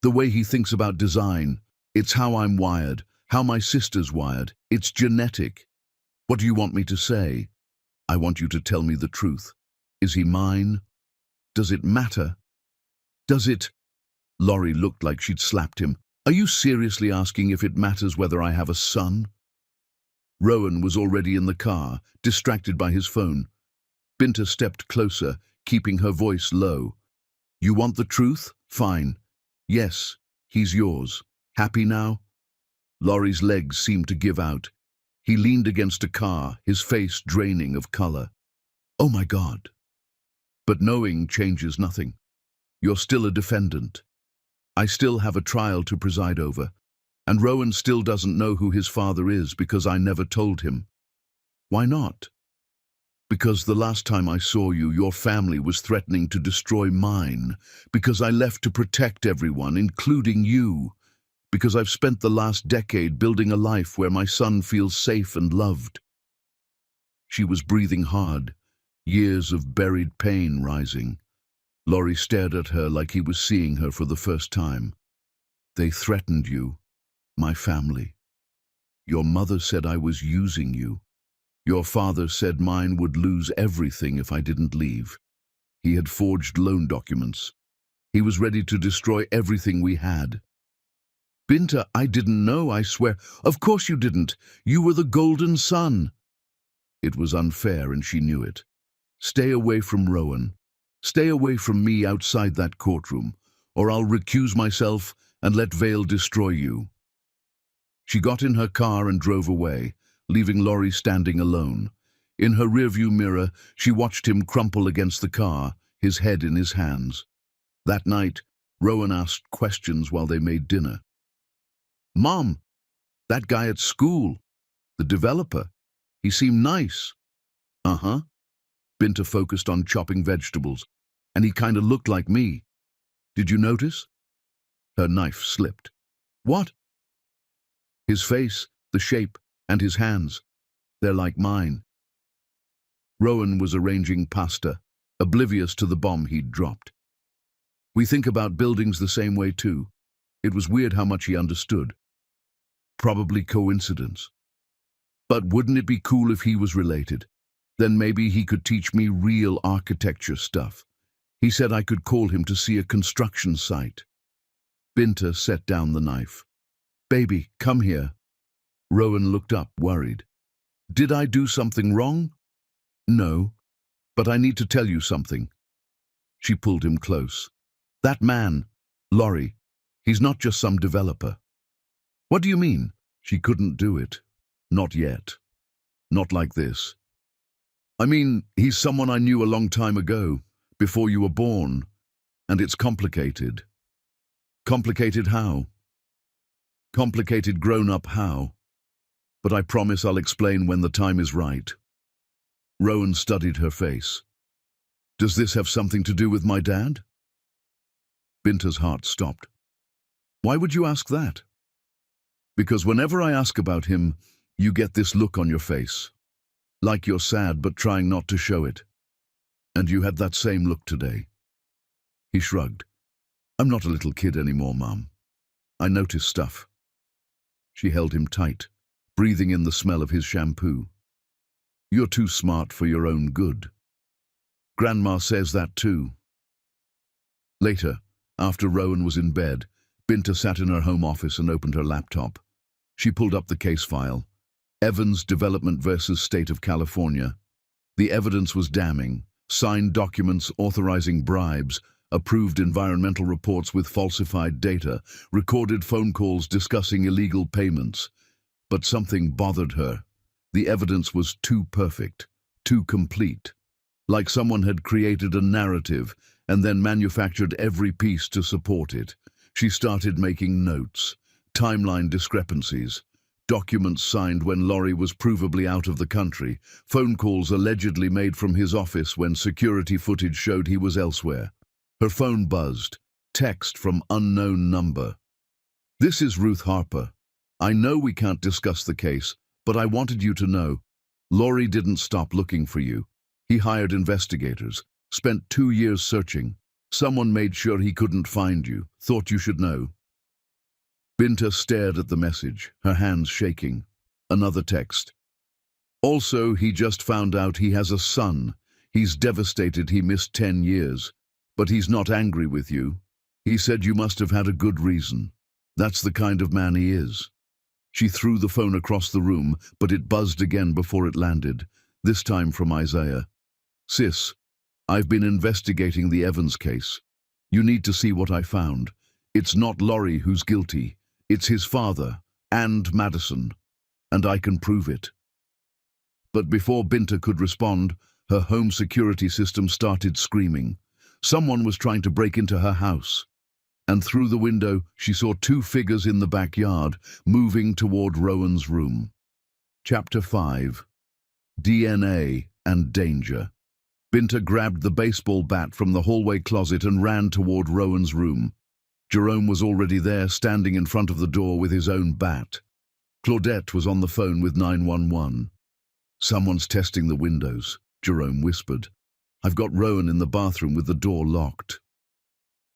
"The way he thinks about design. It's how I'm wired, how my sister's wired. It's genetic." "What do you want me to say?" "I want you to tell me the truth. Is he mine? Does it matter? Does it—" Laurie looked like she'd slapped him. "Are you seriously asking if it matters whether I have a son?" Rowan was already in the car, distracted by his phone. Binta stepped closer, keeping her voice low. "You want the truth? Fine. Yes, he's yours. Happy now?" Laurie's legs seemed to give out. He leaned against a car, his face draining of color. "Oh my God." "But knowing changes nothing. You're still a defendant. I still have a trial to preside over. And Rowan still doesn't know who his father is because I never told him." "Why not?" "Because the last time I saw you, your family was threatening to destroy mine. Because I left to protect everyone, including you. Because I've spent the last decade building a life where my son feels safe and loved." She was breathing hard, years of buried pain rising. Laurie stared at her like he was seeing her for the first time. "They threatened you, my family. Your mother said I was using you. Your father said mine would lose everything if I didn't leave. He had forged loan documents. He was ready to destroy everything we had. Binta, I didn't know, I swear. Of course you didn't. You were the golden son. It was unfair and she knew it. Stay away from Rowan. Stay away from me outside that courtroom, or I'll recuse myself and let Vale destroy you. She got in her car and drove away, leaving Laurie standing alone. In her rearview mirror, she watched him crumple against the car, his head in his hands. That night, Rowan asked questions while they made dinner. Mom, that guy at school, the developer, he seemed nice. Uh-huh. Binta focused on chopping vegetables, and he kind of looked like me. Did you notice? Her knife slipped. What? His face, the shape, and his hands. They're like mine. Rowan was arranging pasta, oblivious to the bomb he'd dropped. We think about buildings the same way too. It was weird how much he understood. Probably coincidence. But wouldn't it be cool if he was related? Then maybe he could teach me real architecture stuff. He said I could call him to see a construction site. Binta set down the knife. Baby, come here. Rowan looked up, worried. Did I do something wrong? No, but I need to tell you something. She pulled him close. That man, Laurie, he's not just some developer. What do you mean? She couldn't do it. Not yet. Not like this. I mean, he's someone I knew a long time ago, before you were born, and it's complicated. Complicated how? Complicated grown-up how? But I promise I'll explain when the time is right. Rowan studied her face. Does this have something to do with my dad? Binta's heart stopped. Why would you ask that? Because whenever I ask about him, you get this look on your face. Like you're sad but trying not to show it. And you had that same look today. He shrugged. I'm not a little kid anymore, Mum. I notice stuff. She held him tight, breathing in the smell of his shampoo. You're too smart for your own good. Grandma says that too. Later, after Rowan was in bed, Binta sat in her home office and opened her laptop. She pulled up the case file. Evans Development versus State of California. The evidence was damning. Signed documents authorizing bribes, approved environmental reports with falsified data, recorded phone calls discussing illegal payments. But something bothered her. The evidence was too perfect, too complete. Like someone had created a narrative and then manufactured every piece to support it. She started making notes, timeline discrepancies, documents signed when Laurie was provably out of the country, phone calls allegedly made from his office when security footage showed he was elsewhere. Her phone buzzed, text from unknown number. This is Ruth Harper. I know we can't discuss the case, but I wanted you to know. Laurie didn't stop looking for you. He hired investigators, spent 2 years searching. Someone made sure he couldn't find you, thought you should know. Binta stared at the message, her hands shaking. Another text. Also, he just found out he has a son. He's devastated he missed 10 years. But he's not angry with you. He said you must have had a good reason. That's the kind of man he is. She threw the phone across the room, but it buzzed again before it landed, this time from Isaiah. Sis, I've been investigating the Evans case. You need to see what I found. It's not Laurie who's guilty. It's his father, and Madison. And I can prove it. But before Binta could respond, her home security system started screaming. Someone was trying to break into her house. And through the window, she saw 2 figures in the backyard, moving toward Rowan's room. Chapter 5. DNA and Danger. Binta grabbed the baseball bat from the hallway closet and ran toward Rowan's room. Jerome was already there, standing in front of the door with his own bat. Claudette was on the phone with 911. Someone's testing the windows, Jerome whispered. I've got Rowan in the bathroom with the door locked.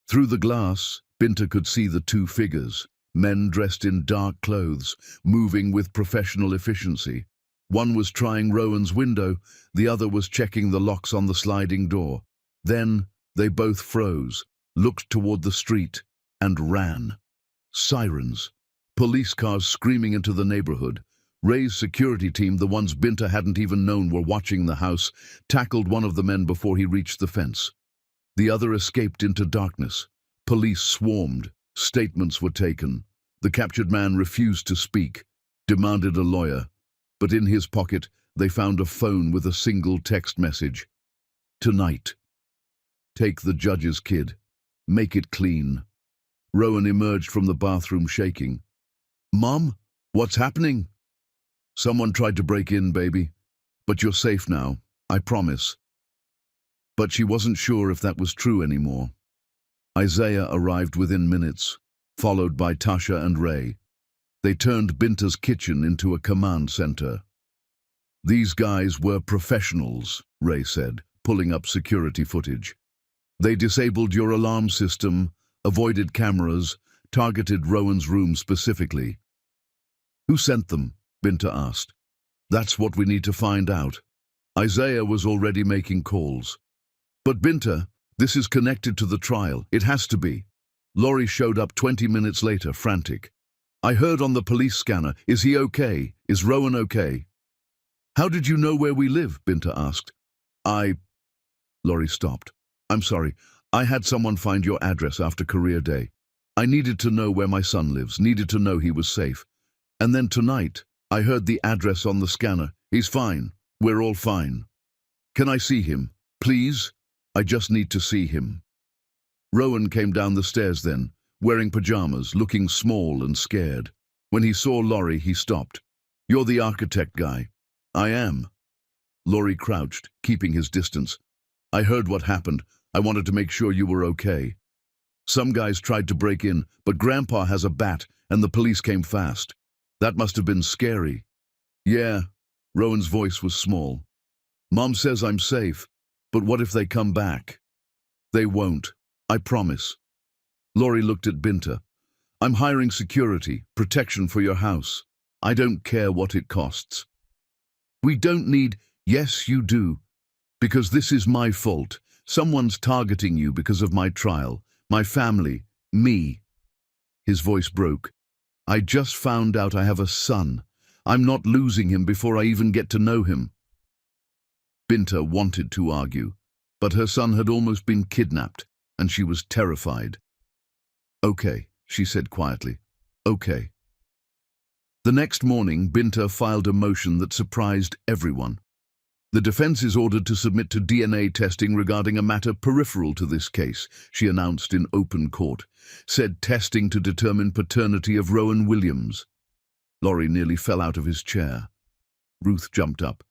Through the glass, Binta could see the 2 figures, men dressed in dark clothes, moving with professional efficiency. One was trying Rowan's window, the other was checking the locks on the sliding door. Then they both froze, looked toward the street, and ran. Sirens. Police cars screaming into the neighborhood. Ray's security team, the ones Binta hadn't even known were watching the house, tackled one of the men before he reached the fence. The other escaped into darkness. Police swarmed. Statements were taken. The captured man refused to speak, demanded a lawyer. But in his pocket, they found a phone with a single text message. Tonight. Take the judge's kid. Make it clean. Rowan emerged from the bathroom shaking. Mom, what's happening? Someone tried to break in, baby. But you're safe now, I promise. But she wasn't sure if that was true anymore. Isaiah arrived within minutes, followed by Tasha and Ray. They turned Binta's kitchen into a command center. These guys were professionals, Ray said, pulling up security footage. They disabled your alarm system, avoided cameras, targeted Rowan's room specifically. Who sent them? Binta asked. That's what we need to find out. Isaiah was already making calls. But Binta, this is connected to the trial. It has to be. Laurie showed up 20 minutes later, frantic. I heard on the police scanner. Is he okay? Is Rowan okay? How did you know where we live? Binta asked. Laurie stopped. I'm sorry. I had someone find your address after career day. I needed to know where my son lives, needed to know he was safe. And then tonight, I heard the address on the scanner. He's fine. We're all fine. Can I see him? Please? I just need to see him. Rowan came down the stairs then, wearing pajamas, looking small and scared. When he saw Laurie, he stopped. You're the architect guy. I am. Laurie crouched, keeping his distance. I heard what happened. I wanted to make sure you were okay. Some guys tried to break in, but Grandpa has a bat, and the police came fast. That must have been scary. Yeah, Rowan's voice was small. Mom says I'm safe, but what if they come back? They won't, I promise. Laurie looked at Binta. I'm hiring security, protection for your house. I don't care what it costs. We don't need, yes you do, because this is my fault. Someone's targeting you because of my trial, my family, me. His voice broke. I just found out I have a son. I'm not losing him before I even get to know him. Binta wanted to argue, but her son had almost been kidnapped, and she was terrified. Okay, she said quietly. Okay. The next morning, Binta filed a motion that surprised everyone. The defense is ordered to submit to DNA testing regarding a matter peripheral to this case, she announced in open court. Said testing to determine paternity of Rowan Williams. Laurie nearly fell out of his chair. Ruth jumped up.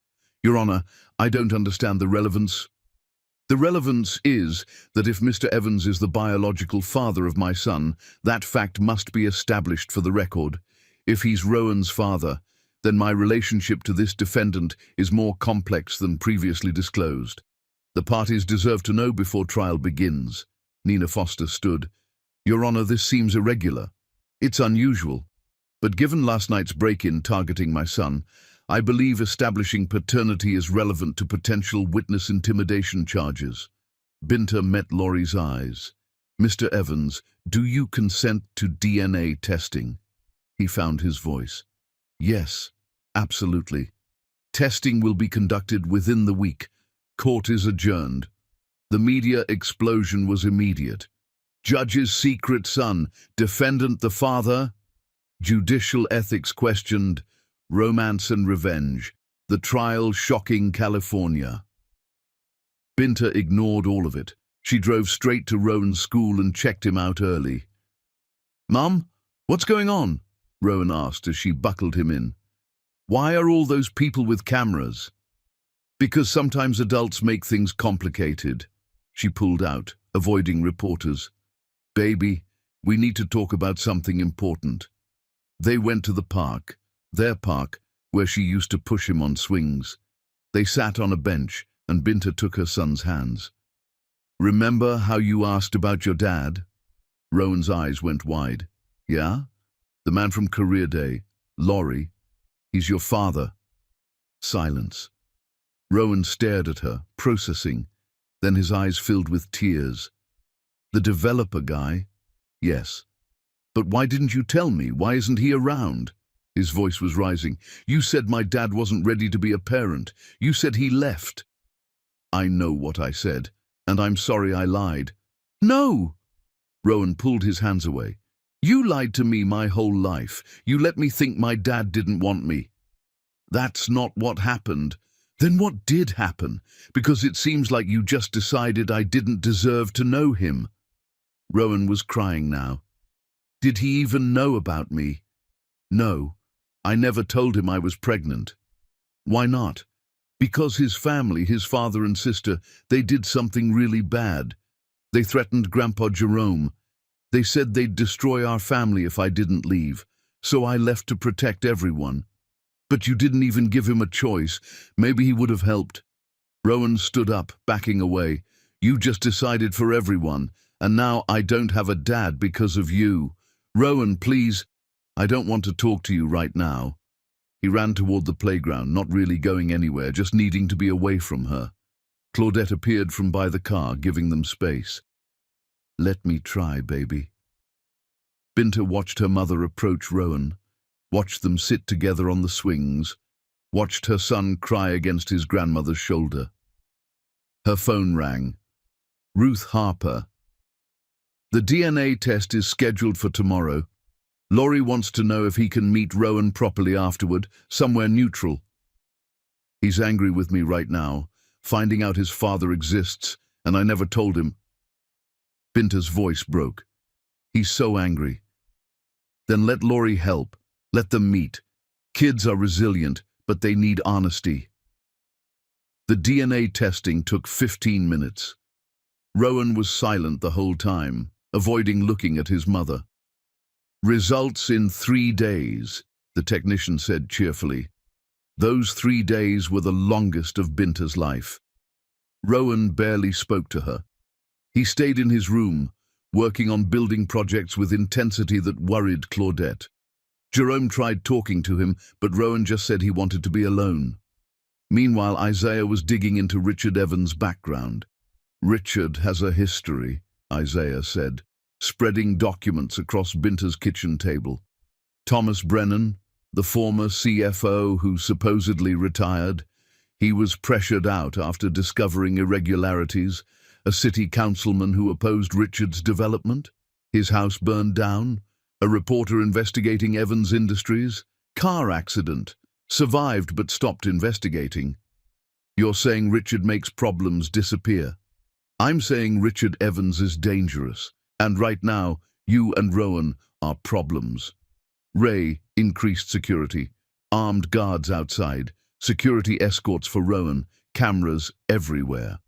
Your Honor, I don't understand the relevance. The relevance is that if Mr. Evans is the biological father of my son, that fact must be established for the record. If he's Rowan's father, then my relationship to this defendant is more complex than previously disclosed. The parties deserve to know before trial begins. Nina Foster stood. Your Honor, this seems irregular. It's unusual. But given last night's break-in targeting my son, I believe establishing paternity is relevant to potential witness intimidation charges. Binta met Laurie's eyes. Mr. Evans, do you consent to DNA testing? He found his voice. Yes, absolutely. Testing will be conducted within the week. Court is adjourned. The media explosion was immediate. Judge's secret son, defendant the father, judicial ethics questioned, romance and revenge, the trial shocking California. Binta ignored all of it. She drove straight to Rowan's school and checked him out early. Mum, what's going on? Rowan asked as she buckled him in. Why are all those people with cameras? Because sometimes adults make things complicated. She pulled out, avoiding reporters. Baby, we need to talk about something important. They went to the park, their park, where she used to push him on swings. They sat on a bench, and Binta took her son's hands. Remember how you asked about your dad? Rowan's eyes went wide. Yeah? The man from career day, Laurie. He's your father. Silence. Rowan stared at her, processing. Then his eyes filled with tears. The developer guy? Yes. But why didn't you tell me? Why isn't he around? His voice was rising. You said my dad wasn't ready to be a parent. You said he left. I know what I said, and I'm sorry I lied. No! Rowan pulled his hands away. You lied to me my whole life. You let me think my dad didn't want me. That's not what happened. Then what did happen? Because it seems like you just decided I didn't deserve to know him. Rowan was crying now. Did he even know about me? No. I never told him I was pregnant. Why not? Because his family, his father and sister, they did something really bad. They threatened Grandpa Jerome. They said they'd destroy our family if I didn't leave. So I left to protect everyone. But you didn't even give him a choice. Maybe he would have helped. Rowan stood up, backing away. You just decided for everyone, and now I don't have a dad because of you. Rowan, please. I don't want to talk to you right now. He ran toward the playground, not really going anywhere, just needing to be away from her. Claudette appeared from by the car, giving them space. Let me try, baby. Binta watched her mother approach Rowan, watched them sit together on the swings, watched her son cry against his grandmother's shoulder. Her phone rang. Ruth Harper. The DNA test is scheduled for tomorrow. Laurie wants to know if he can meet Rowan properly afterward, somewhere neutral. He's angry with me right now, finding out his father exists, and I never told him. Binta's voice broke. He's so angry. Then let Laurie help. Let them meet. Kids are resilient, but they need honesty. The DNA testing took 15 minutes. Rowan was silent the whole time, avoiding looking at his mother. Results in 3 days, the technician said cheerfully. Those 3 days were the longest of Binta's life. Rowan barely spoke to her. He stayed in his room, working on building projects with intensity that worried Claudette. Jerome tried talking to him, but Rowan just said he wanted to be alone. Meanwhile, Isaiah was digging into Richard Evans' background. Richard has a history, Isaiah said, spreading documents across Binta's kitchen table. Thomas Brennan, the former CFO who supposedly retired, he was pressured out after discovering irregularities, a city councilman who opposed Richard's development, his house burned down, a reporter investigating Evans Industries, car accident, survived but stopped investigating. You're saying Richard makes problems disappear. I'm saying Richard Evans is dangerous, and right now, you and Rowan are problems. Ray increased security, armed guards outside, security escorts for Rowan, cameras everywhere.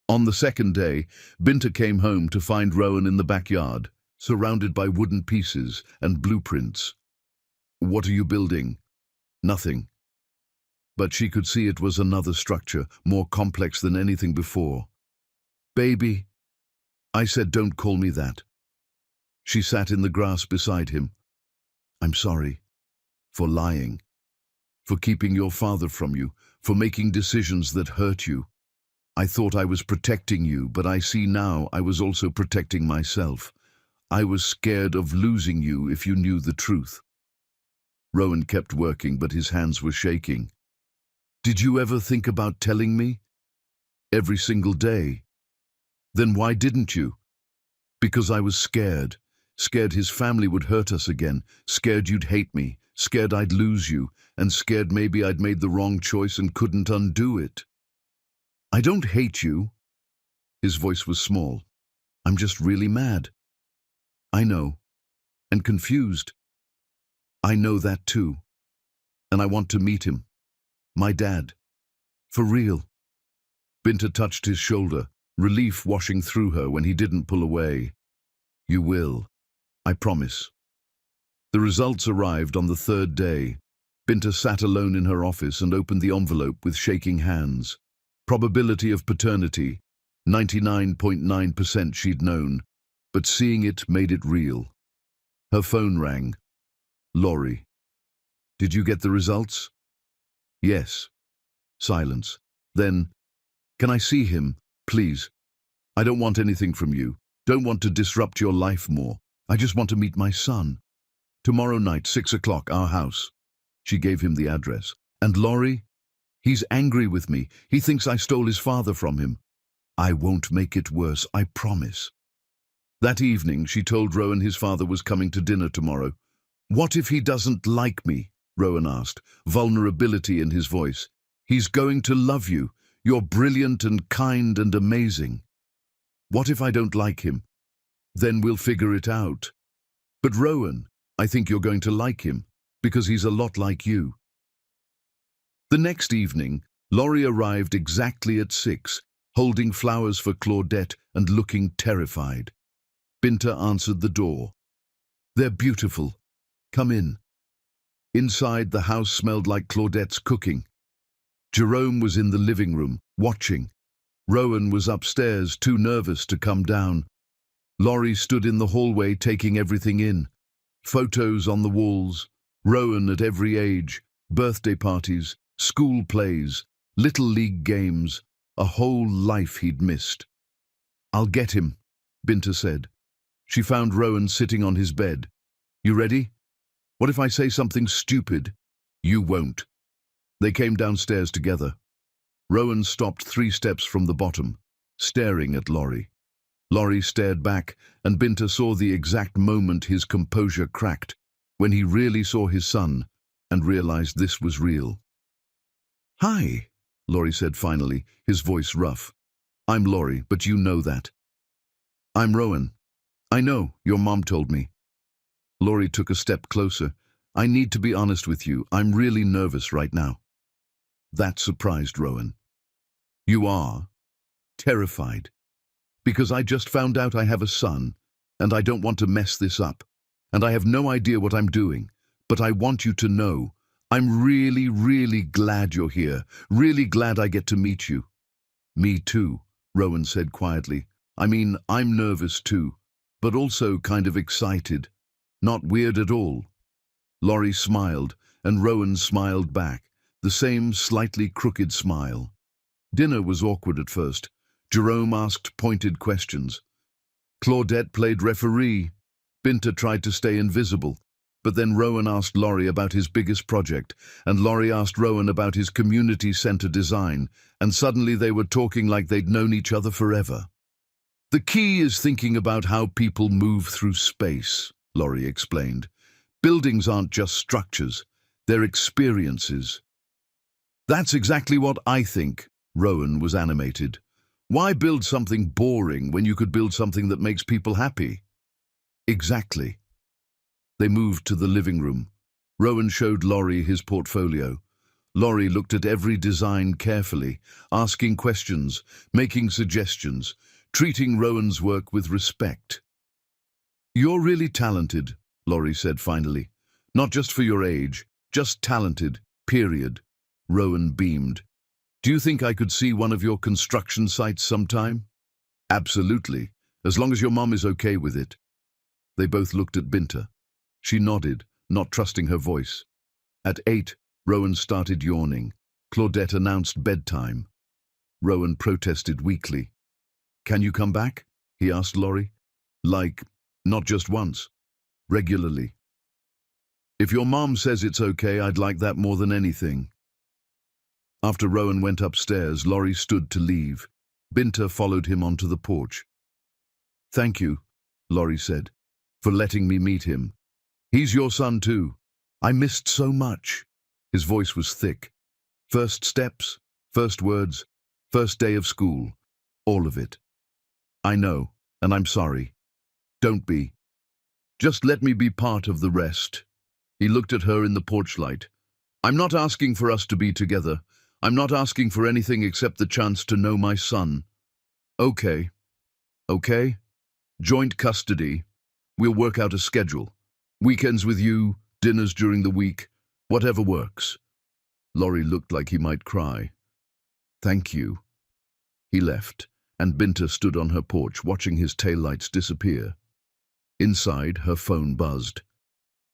On the second day, Binta came home to find Rowan in the backyard, surrounded by wooden pieces and blueprints. What are you building? Nothing. But she could see it was another structure, more complex than anything before. Baby, I said, don't call me that. She sat in the grass beside him. I'm sorry. For lying. For keeping your father from you. For making decisions that hurt you. I thought I was protecting you, but I see now I was also protecting myself. I was scared of losing you if you knew the truth. Rowan kept working, but his hands were shaking. Did you ever think about telling me? Every single day. Then why didn't you? Because I was scared. Scared his family would hurt us again. Scared you'd hate me. Scared I'd lose you. And scared maybe I'd made the wrong choice and couldn't undo it. I don't hate you. His voice was small. I'm just really mad. I know. And confused. I know that too. And I want to meet him. My dad. For real. Binta touched his shoulder, relief washing through her when he didn't pull away. You will. I promise. The results arrived on the third day. Binta sat alone in her office and opened the envelope with shaking hands. Probability of paternity, 99.9% she'd known, but seeing it made it real. Her phone rang. Laurie. Did you get the results? Yes. Silence. Then, can I see him, please? I don't want anything from you. Don't want to disrupt your life more. I just want to meet my son. Tomorrow night, 6 o'clock, our house. She gave him the address. And Laurie? He's angry with me. He thinks I stole his father from him. I won't make it worse, I promise. That evening, she told Rowan his father was coming to dinner tomorrow. What if he doesn't like me? Rowan asked, vulnerability in his voice. He's going to love you. You're brilliant and kind and amazing. What if I don't like him? Then we'll figure it out. But Rowan, I think you're going to like him, because he's a lot like you. The next evening, Laurie arrived exactly at 6, holding flowers for Claudette and looking terrified. Binta answered the door. They're beautiful. Come in. Inside, the house smelled like Claudette's cooking. Jerome was in the living room, watching. Rowan was upstairs, too nervous to come down. Laurie stood in the hallway, taking everything in. Photos on the walls, Rowan at every age, birthday parties, school plays, little league games, a whole life he'd missed. I'll get him, Binta said. She found Rowan sitting on his bed. You ready? What if I say something stupid? You won't. They came downstairs together. Rowan stopped 3 steps from the bottom, staring at Laurie. Laurie stared back, and Binta saw the exact moment his composure cracked, when he really saw his son and realized this was real. Hi, Laurie said finally, his voice rough. I'm Laurie, but you know that. I'm Rowan. I know, your mom told me. Laurie took a step closer. I need to be honest with you, I'm really nervous right now. That surprised Rowan. You are? Terrified. Because I just found out I have a son, and I don't want to mess this up, and I have no idea what I'm doing, but I want you to know, I'm really, really glad you're here, really glad I get to meet you. Me too, Rowan said quietly. I mean, I'm nervous too, but also kind of excited. Not weird at all. Laurie smiled, and Rowan smiled back, the same slightly crooked smile. Dinner was awkward at first. Jerome asked pointed questions. Claudette played referee. Binta tried to stay invisible. But then Rowan asked Laurie about his biggest project, and Laurie asked Rowan about his community center design, and suddenly they were talking like they'd known each other forever. The key is thinking about how people move through space, Laurie explained. Buildings aren't just structures, they're experiences. That's exactly what I think, Rowan was animated. Why build something boring when you could build something that makes people happy? Exactly. They moved to the living room. Rowan showed Laurie his portfolio. Laurie looked at every design carefully, asking questions, making suggestions, treating Rowan's work with respect. You're really talented, Laurie said finally. Not just for your age, just talented, period. Rowan beamed. Do you think I could see one of your construction sites sometime? Absolutely, as long as your mom is okay with it. They both looked at Binta. She nodded, not trusting her voice. At 8, Rowan started yawning. Claudette announced bedtime. Rowan protested weakly. Can you come back? He asked Laurie. Like, not just once. Regularly. If your mom says it's okay, I'd like that more than anything. After Rowan went upstairs, Laurie stood to leave. Binta followed him onto the porch. Thank you, Laurie said, for letting me meet him. He's your son too. I missed so much. His voice was thick. First steps, first words, first day of school. All of it. I know, and I'm sorry. Don't be. Just let me be part of the rest. He looked at her in the porch light. I'm not asking for us to be together. I'm not asking for anything except the chance to know my son. Okay. Okay? Joint custody. We'll work out a schedule. Weekends with you, dinners during the week, whatever works. Laurie looked like he might cry. Thank you. He left, and Binta stood on her porch watching his taillights disappear. Inside, her phone buzzed.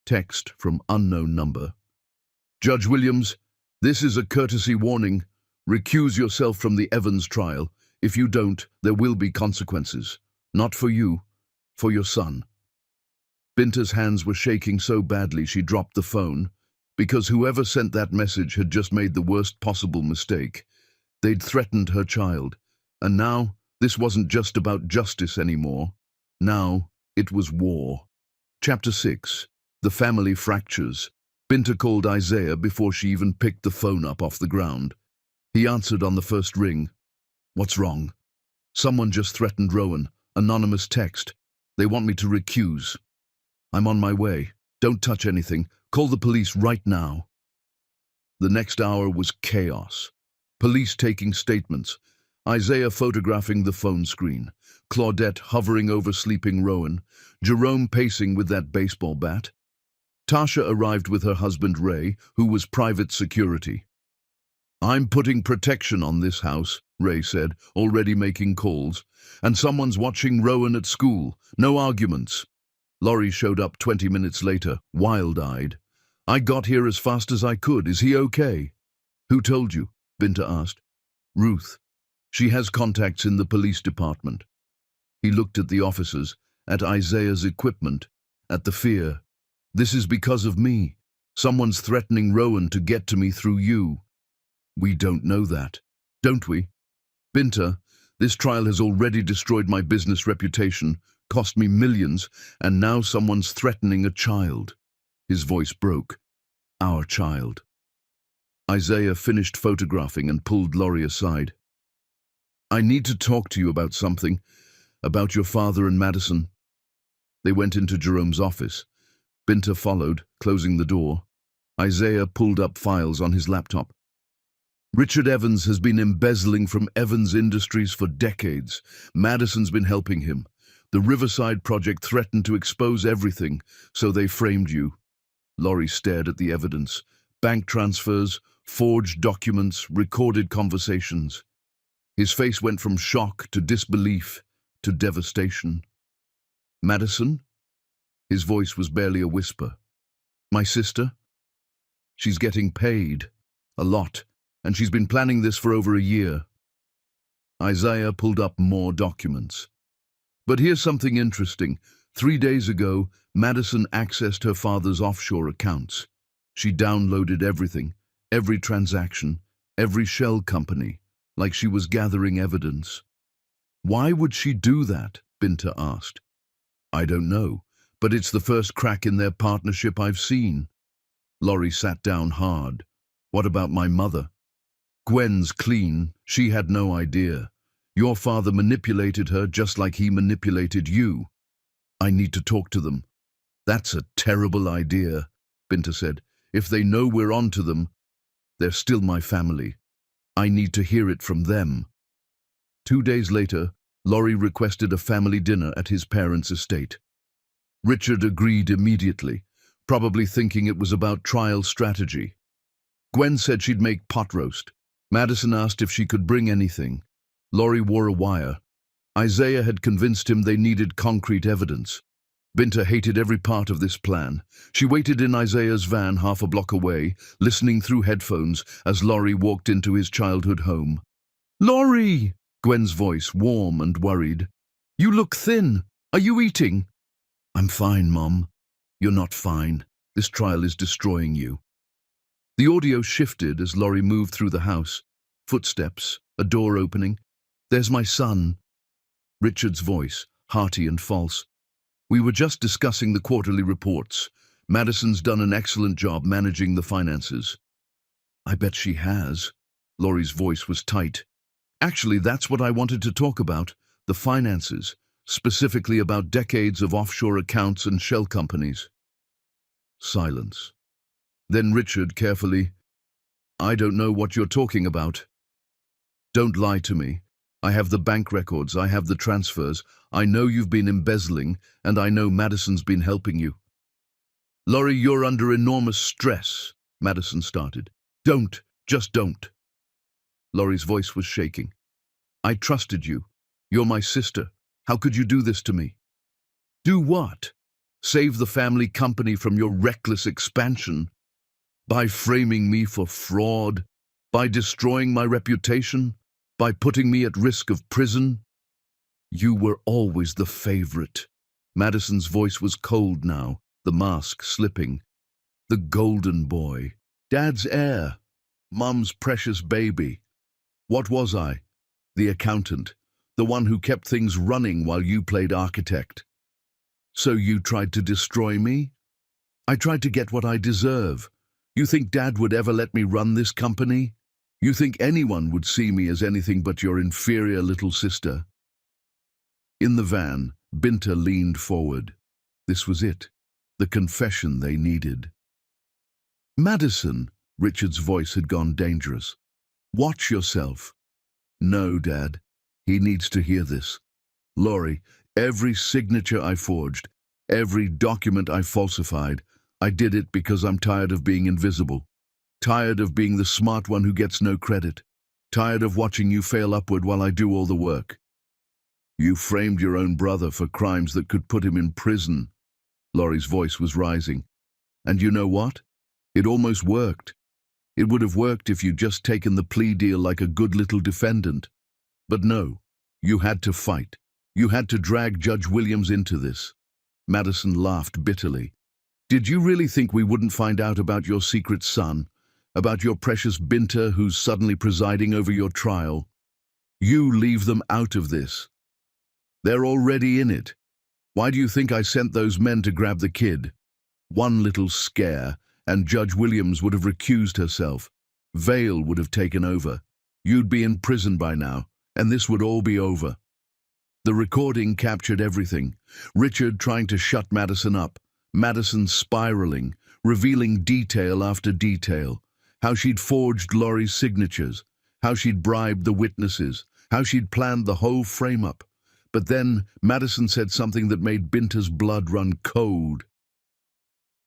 Text from unknown number. Judge Williams, This is a courtesy warning. Recuse yourself from the Evans trial. If you don't, there will be consequences. Not for you, for your son. Binta's hands were shaking so badly she dropped the phone, because whoever sent that message had just made the worst possible mistake. They'd threatened her child, and now this wasn't just about justice anymore. Now it was war. Chapter 6. The Family Fractures. Binta called Isaiah before she even picked the phone up off the ground. He answered on the first ring. What's wrong? Someone just threatened Rowan. Anonymous text. They want me to recuse. I'm on my way. Don't touch anything. Call the police right now. The next hour was chaos. Police taking statements. Isaiah photographing the phone screen. Claudette hovering over sleeping Rowan. Jerome pacing with that baseball bat. Tasha arrived with her husband Ray, who was private security. I'm putting protection on this house, Ray said, already making calls. And someone's watching Rowan at school. No arguments. Laurie showed up 20 minutes later, wild-eyed. I got here as fast as I could. Is he okay? Who told you? Binta asked. Ruth. She has contacts in the police department. He looked at the officers, at Isaiah's equipment, at the fear. This is because of me. Someone's threatening Rowan to get to me through you. We don't know that, don't we? Binta, this trial has already destroyed my business reputation, cost me millions, and now someone's threatening a child. His voice broke. Our child. Isaiah finished photographing and pulled Laurie aside. I need to talk to you about something, about your father and Madison. They went into Jerome's office. Binta followed, closing the door. Isaiah pulled up files on his laptop. Richard Evans has been embezzling from Evans Industries for decades. Madison's been helping him. The Riverside project threatened to expose everything, so they framed you. Laurie stared at the evidence. Bank transfers, forged documents, recorded conversations. His face went from shock to disbelief to devastation. Madison? His voice was barely a whisper. My sister? She's getting paid. A lot. And she's been planning this for over a year. Isaiah pulled up more documents. But here's something interesting. 3 days ago, Madison accessed her father's offshore accounts. She downloaded everything, every transaction, every shell company, like she was gathering evidence. Why would she do that? Binta asked. I don't know, but it's the first crack in their partnership I've seen. Laurie sat down hard. What about my mother? Gwen's clean. She had no idea. Your father manipulated her just like he manipulated you. I need to talk to them. That's a terrible idea, Binta said. If they know we're on to them, they're still my family. I need to hear it from them. 2 days later, Laurie requested a family dinner at his parents' estate. Richard agreed immediately, probably thinking it was about trial strategy. Gwen said she'd make pot roast. Madison asked if she could bring anything. Laurie wore a wire. Isaiah had convinced him they needed concrete evidence. Binta hated every part of this plan. She waited in Isaiah's van half a block away, listening through headphones as Laurie walked into his childhood home. Laurie! Gwen's voice, warm and worried. You look thin. Are you eating? I'm fine, Mom. You're not fine. This trial is destroying you. The audio shifted as Laurie moved through the house. Footsteps, a door opening. There's my son. Richard's voice, hearty and false. We were just discussing the quarterly reports. Madison's done an excellent job managing the finances. I bet she has. Laurie's voice was tight. Actually, that's what I wanted to talk about, the finances, specifically about decades of offshore accounts and shell companies. Silence. Then Richard carefully, I don't know what you're talking about. Don't lie to me. I have the bank records, I have the transfers, I know you've been embezzling, and I know Madison's been helping you. Laurie, you're under enormous stress, Madison started. Don't, just don't. Laurie's voice was shaking. I trusted you. You're my sister. How could you do this to me? Do what? Save the family company from your reckless expansion? By framing me for fraud? By destroying my reputation? By putting me at risk of prison? You were always the favorite. Madison's voice was cold now, the mask slipping. The golden boy. Dad's heir. Mum's precious baby. What was I? The accountant. The one who kept things running while you played architect. So you tried to destroy me? I tried to get what I deserve. You think Dad would ever let me run this company? You think anyone would see me as anything but your inferior little sister? In the van, Binta leaned forward. This was it, the confession they needed. Madison, Richard's voice had gone dangerous. Watch yourself. No, Dad. He needs to hear this. Laurie, every signature I forged, every document I falsified, I did it because I'm tired of being invisible. Tired of being the smart one who gets no credit. Tired of watching you fail upward while I do all the work. You framed your own brother for crimes that could put him in prison. Laurie's voice was rising. And you know what? It almost worked. It would have worked if you'd just taken the plea deal like a good little defendant. But no, you had to fight. You had to drag Judge Williams into this. Madison laughed bitterly. Did you really think we wouldn't find out about your secret son? About your precious Binta who's suddenly presiding over your trial? You leave them out of this. They're already in it. Why do you think I sent those men to grab the kid? One little scare, and Judge Williams would have recused herself. Vale would have taken over. You'd be in prison by now, and this would all be over. The recording captured everything. Richard trying to shut Madison up, Madison spiraling, revealing detail after detail. How she'd forged Laurie's signatures, how she'd bribed the witnesses, how she'd planned the whole frame-up. But then Madison said something that made Binta's blood run cold.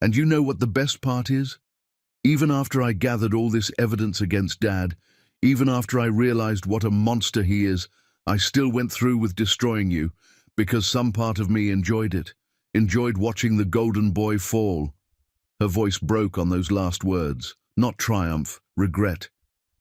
And you know what the best part is? Even after I gathered all this evidence against Dad, even after I realized what a monster he is, I still went through with destroying you, because some part of me enjoyed it, enjoyed watching the golden boy fall. Her voice broke on those last words, not triumph, regret.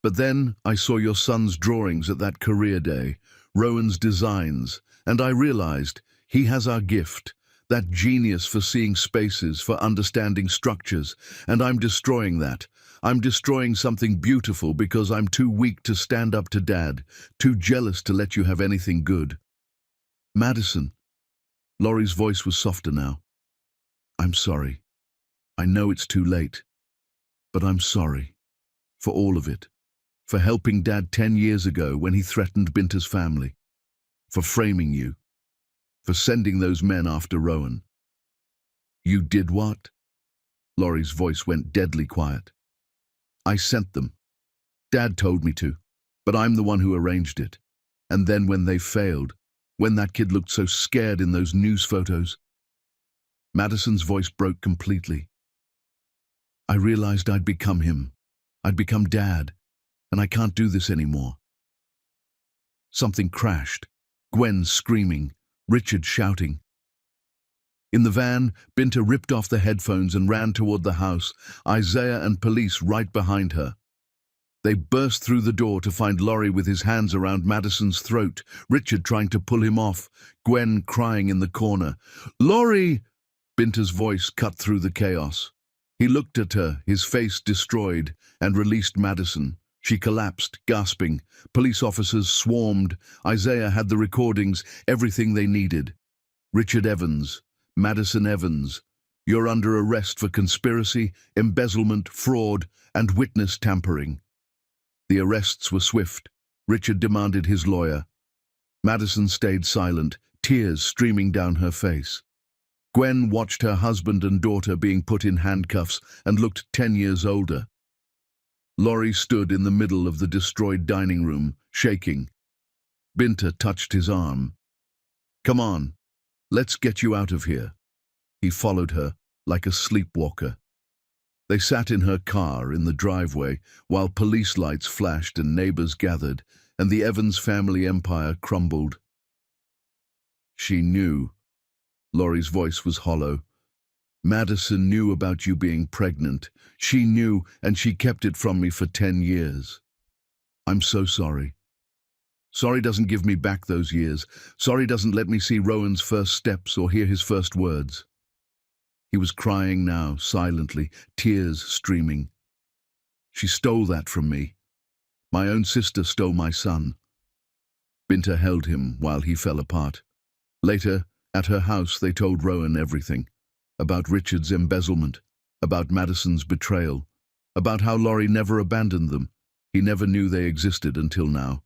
But then I saw your son's drawings at that career day, Rowan's designs, and I realized he has our gift, that genius for seeing spaces, for understanding structures, and I'm destroying that. I'm destroying something beautiful because I'm too weak to stand up to Dad, too jealous to let you have anything good. Madison. Laurie's voice was softer now. I'm sorry. I know it's too late, but I'm sorry. For all of it. For helping Dad 10 years ago when he threatened Binta's family. For framing you. For sending those men after Rowan. You did what? Laurie's voice went deadly quiet. I sent them. Dad told me to, but I'm the one who arranged it. And then when they failed, when that kid looked so scared in those news photos, Madison's voice broke completely. I realized I'd become him. I'd become Dad, and I can't do this anymore. Something crashed. Gwen screaming, Richard shouting. In the van, Binta ripped off the headphones and ran toward the house, Isaiah and police right behind her. They burst through the door to find Laurie with his hands around Madison's throat, Richard trying to pull him off, Gwen crying in the corner. Laurie! Binta's voice cut through the chaos. He looked at her, his face destroyed, and released Madison. She collapsed, gasping. Police officers swarmed. Isaiah had the recordings, everything they needed. Richard Evans, Madison Evans, you're under arrest for conspiracy, embezzlement, fraud, and witness tampering. The arrests were swift. Richard demanded his lawyer. Madison stayed silent, tears streaming down her face. Gwen watched her husband and daughter being put in handcuffs and looked 10 years older. Laurie stood in the middle of the destroyed dining room, shaking. Binta touched his arm. Come on, let's get you out of here. He followed her, like a sleepwalker. They sat in her car in the driveway while police lights flashed and neighbors gathered, and the Evans family empire crumbled. She knew. Laurie's voice was hollow. Madison knew about you being pregnant. She knew, and she kept it from me for 10 years. I'm so sorry. Sorry doesn't give me back those years. Sorry doesn't let me see Rowan's first steps or hear his first words. He was crying now, silently, tears streaming. She stole that from me. My own sister stole my son. Binta held him while he fell apart. Later, at her house, they told Rowan everything. About Richard's embezzlement, about Madison's betrayal, about how Laurie never abandoned them. He never knew they existed until now.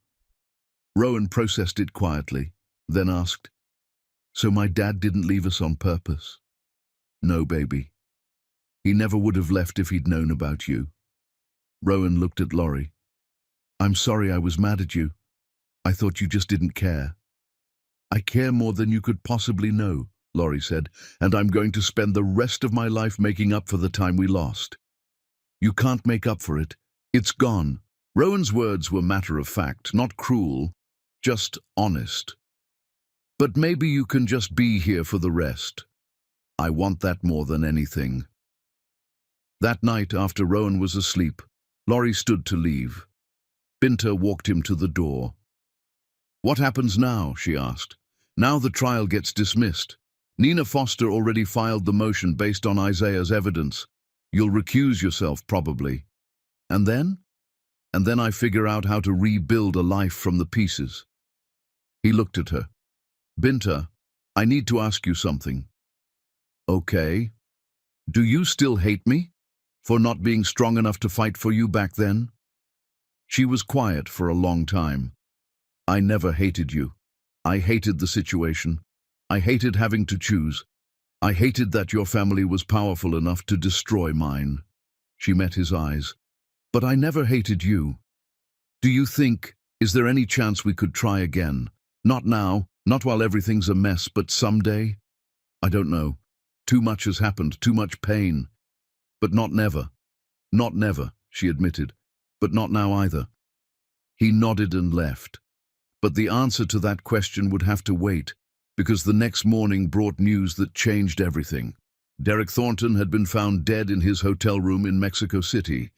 Rowan processed it quietly, then asked, "So my dad didn't leave us on purpose?" "No, baby. He never would have left if he'd known about you." Rowan looked at Laurie. "I'm sorry I was mad at you. I thought you just didn't care." "I care more than you could possibly know," Laurie said, "and I'm going to spend the rest of my life making up for the time we lost." "You can't make up for it. It's gone." Rowan's words were matter of fact, not cruel, just honest. "But maybe you can just be here for the rest. I want that more than anything." That night, after Rowan was asleep, Laurie stood to leave. Binta walked him to the door. "What happens now?" she asked. "Now the trial gets dismissed. Nina Foster already filed the motion based on Isaiah's evidence. You'll recuse yourself, probably. And then? And then I figure out how to rebuild a life from the pieces." He looked at her. "Binta, I need to ask you something." "Okay. Do you still hate me? For not being strong enough to fight for you back then?" She was quiet for a long time. "I never hated you. I hated the situation. I hated having to choose. I hated that your family was powerful enough to destroy mine." She met his eyes. "But I never hated you. Do you think, is there any chance we could try again? Not now, not while everything's a mess, but someday? I don't know. Too much has happened, too much pain. But not never." "Not never," she admitted. "But not now either." He nodded and left. But the answer to that question would have to wait, because the next morning brought news that changed everything. Derek Thornton had been found dead in his hotel room in Mexico City,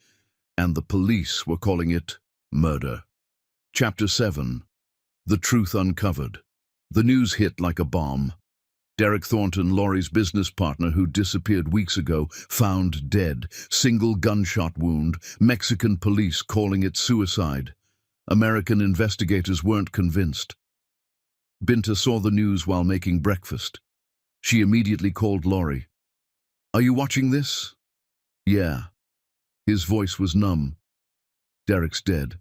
and the police were calling it murder. Chapter 7. The Truth Uncovered. The news hit like a bomb. Derek Thornton, Laurie's business partner who disappeared weeks ago, found dead. Single gunshot wound. Mexican police calling it suicide. American investigators weren't convinced. Binta saw the news while making breakfast. She immediately called Laurie. "Are you watching this?" "Yeah." His voice was numb. "Derek's dead."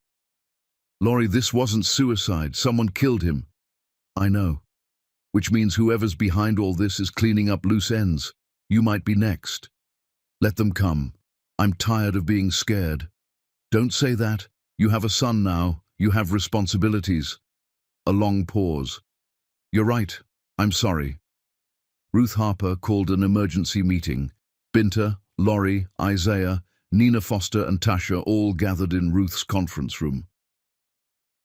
"Laurie, this wasn't suicide. Someone killed him." "I know. Which means whoever's behind all this is cleaning up loose ends. You might be next." "Let them come. I'm tired of being scared." "Don't say that. You have a son now. You have responsibilities." A long pause. "You're right. I'm sorry." Ruth Harper called an emergency meeting. Binta, Laurie, Isaiah, Nina Foster and Tasha all gathered in Ruth's conference room.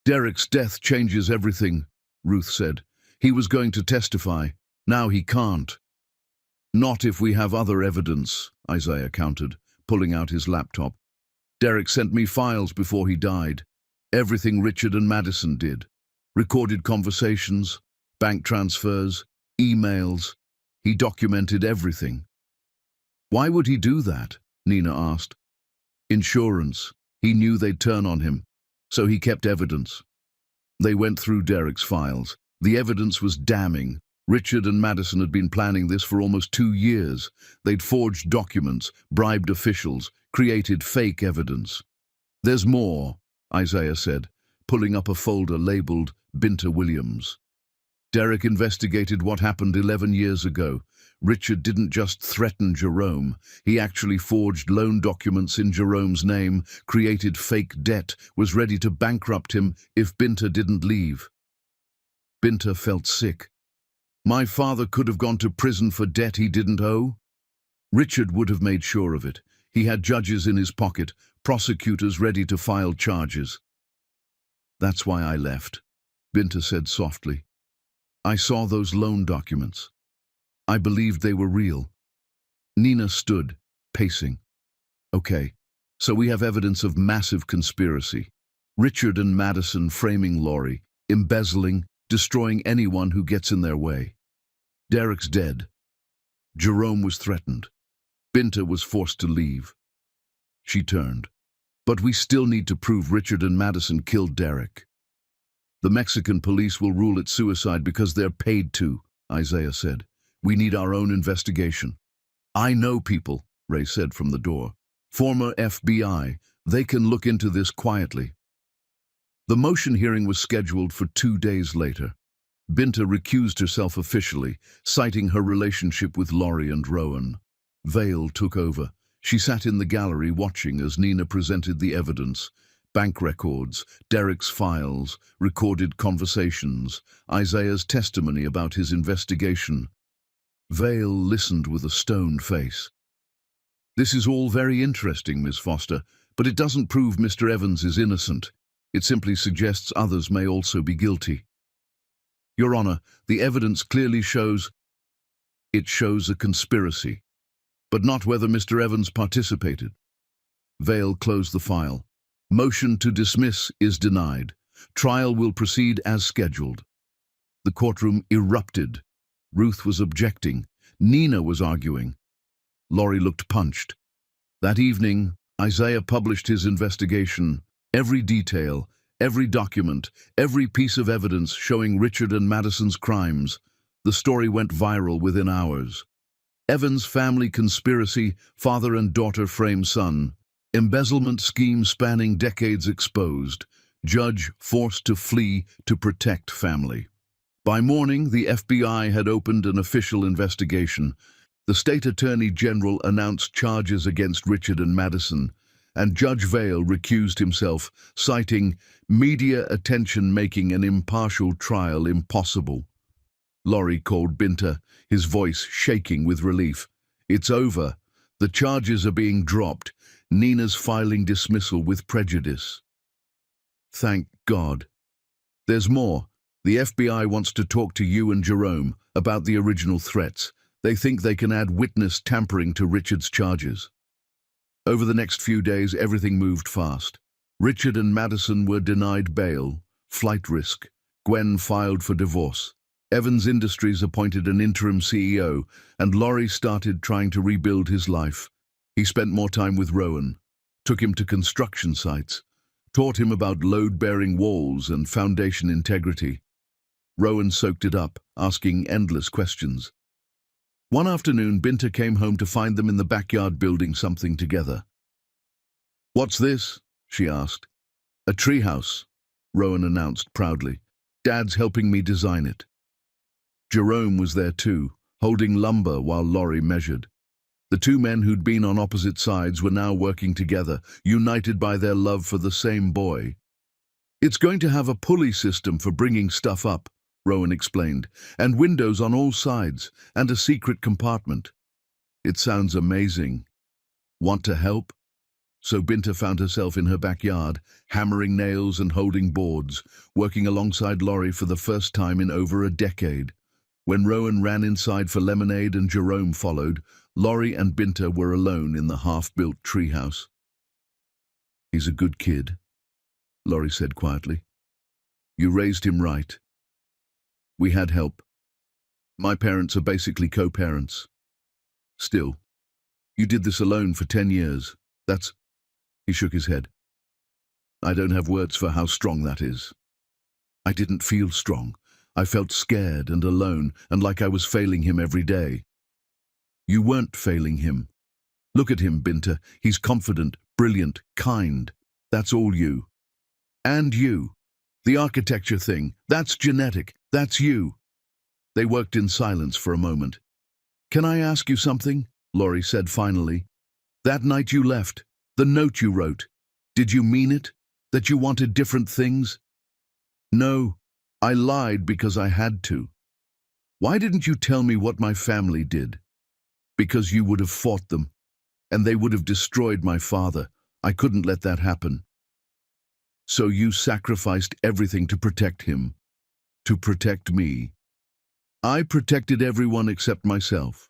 "Derek's death changes everything," Ruth said. "He was going to testify. Now he can't." "Not if we have other evidence," Isaiah countered, pulling out his laptop. "Derek sent me files before he died. Everything Richard and Madison did. Recorded conversations, bank transfers, emails. He documented everything." "Why would he do that?" Nina asked. "Insurance. He knew they'd turn on him, so he kept evidence." They went through Derek's files. The evidence was damning. Richard and Madison had been planning this for almost 2 years. They'd forged documents, bribed officials, created fake evidence. "There's more," Isaiah said, pulling up a folder labeled Binta Williams. "Derek investigated what happened 11 years ago. Richard didn't just threaten Jerome. He actually forged loan documents in Jerome's name, created fake debt, was ready to bankrupt him if Binta didn't leave." Binta felt sick. "My father could have gone to prison for debt he didn't owe." Richard would have made sure of it. He had judges in his pocket, prosecutors ready to file charges. "That's why I left," Binta said softly. "I saw those loan documents. I believed they were real. Nina stood, pacing. Okay, so we have evidence of massive conspiracy. Richard and Madison framing Laurie, embezzling, destroying anyone who gets in their way. Derek's dead. Jerome was threatened. Binta was forced to leave. She turned. But we still need to prove Richard and Madison killed Derek. The Mexican police will rule it suicide because they're paid to, Isaiah said. We need our own investigation. I know people, Ray said from the door. Former FBI. They can look into this quietly. The motion hearing was scheduled for 2 days later. Binta recused herself officially, citing her relationship with Laurie and Rowan. Vale took over. She sat in the gallery watching as Nina presented the evidence. Bank records, Derek's files, recorded conversations, Isaiah's testimony about his investigation. Vale listened with a stone face. This is all very interesting, Miss Foster, but it doesn't prove Mr. Evans is innocent. It simply suggests others may also be guilty. Your Honor, the evidence clearly shows a conspiracy, but not whether Mr. Evans participated. Vale closed the file. Motion to dismiss is denied. Trial will proceed as scheduled. The courtroom erupted. Ruth was objecting. Nina was arguing. Laurie looked punched. That evening, Isaiah published his investigation. Every detail, every document, every piece of evidence showing Richard and Madison's crimes. The story went viral within hours. Evans' family conspiracy, father and daughter frame son. Embezzlement scheme spanning decades exposed. Judge forced to flee to protect family. By morning, the FBI had opened an official investigation. The state attorney general announced charges against Richard and Madison, and Judge Vale recused himself, citing media attention making an impartial trial impossible. Laurie called Binta, his voice shaking with relief. It's over. The charges are being dropped. Nina's filing dismissal with prejudice. Thank God. There's more. The FBI wants to talk to you and Jerome about the original threats. They think they can add witness tampering to Richard's charges. Over the next few days, everything moved fast. Richard and Madison were denied bail, flight risk. Gwen filed for divorce. Evans Industries appointed an interim CEO, and Laurie started trying to rebuild his life. He spent more time with Rowan, took him to construction sites, taught him about load-bearing walls and foundation integrity. Rowan soaked it up, asking endless questions. One afternoon, Binta came home to find them in the backyard building something together. "What's this?" she asked. "A treehouse," Rowan announced proudly. "Dad's helping me design it." Jerome was there too, holding lumber while Laurie measured. The two men who'd been on opposite sides were now working together, united by their love for the same boy. "It's going to have a pulley system for bringing stuff up," Rowan explained, "and windows on all sides, and a secret compartment." "It sounds amazing. Want to help?" So Binta found herself in her backyard, hammering nails and holding boards, working alongside Laurie for the first time in over a decade. When Rowan ran inside for lemonade and Jerome followed, Laurie and Binta were alone in the half-built treehouse. "He's a good kid," Laurie said quietly. "You raised him right. We had help. My parents are basically co-parents. Still, you did this alone for 10 years. That's..." He shook his head. "I don't have words for how strong that is. I didn't feel strong. I felt scared and alone, and like I was failing him every day." "You weren't failing him. Look at him, Binta. He's confident, brilliant, kind. That's all you. And you. The architecture thing, that's genetic. That's you." They worked in silence for a moment. "Can I ask you something?" Laurie said finally. "That night you left, the note you wrote, did you mean it? That you wanted different things?" "No, I lied because I had to." "Why didn't you tell me what my family did?" "Because you would have fought them, and they would have destroyed my father. I couldn't let that happen." "So you sacrificed everything to protect him, to protect me." "I protected everyone except myself."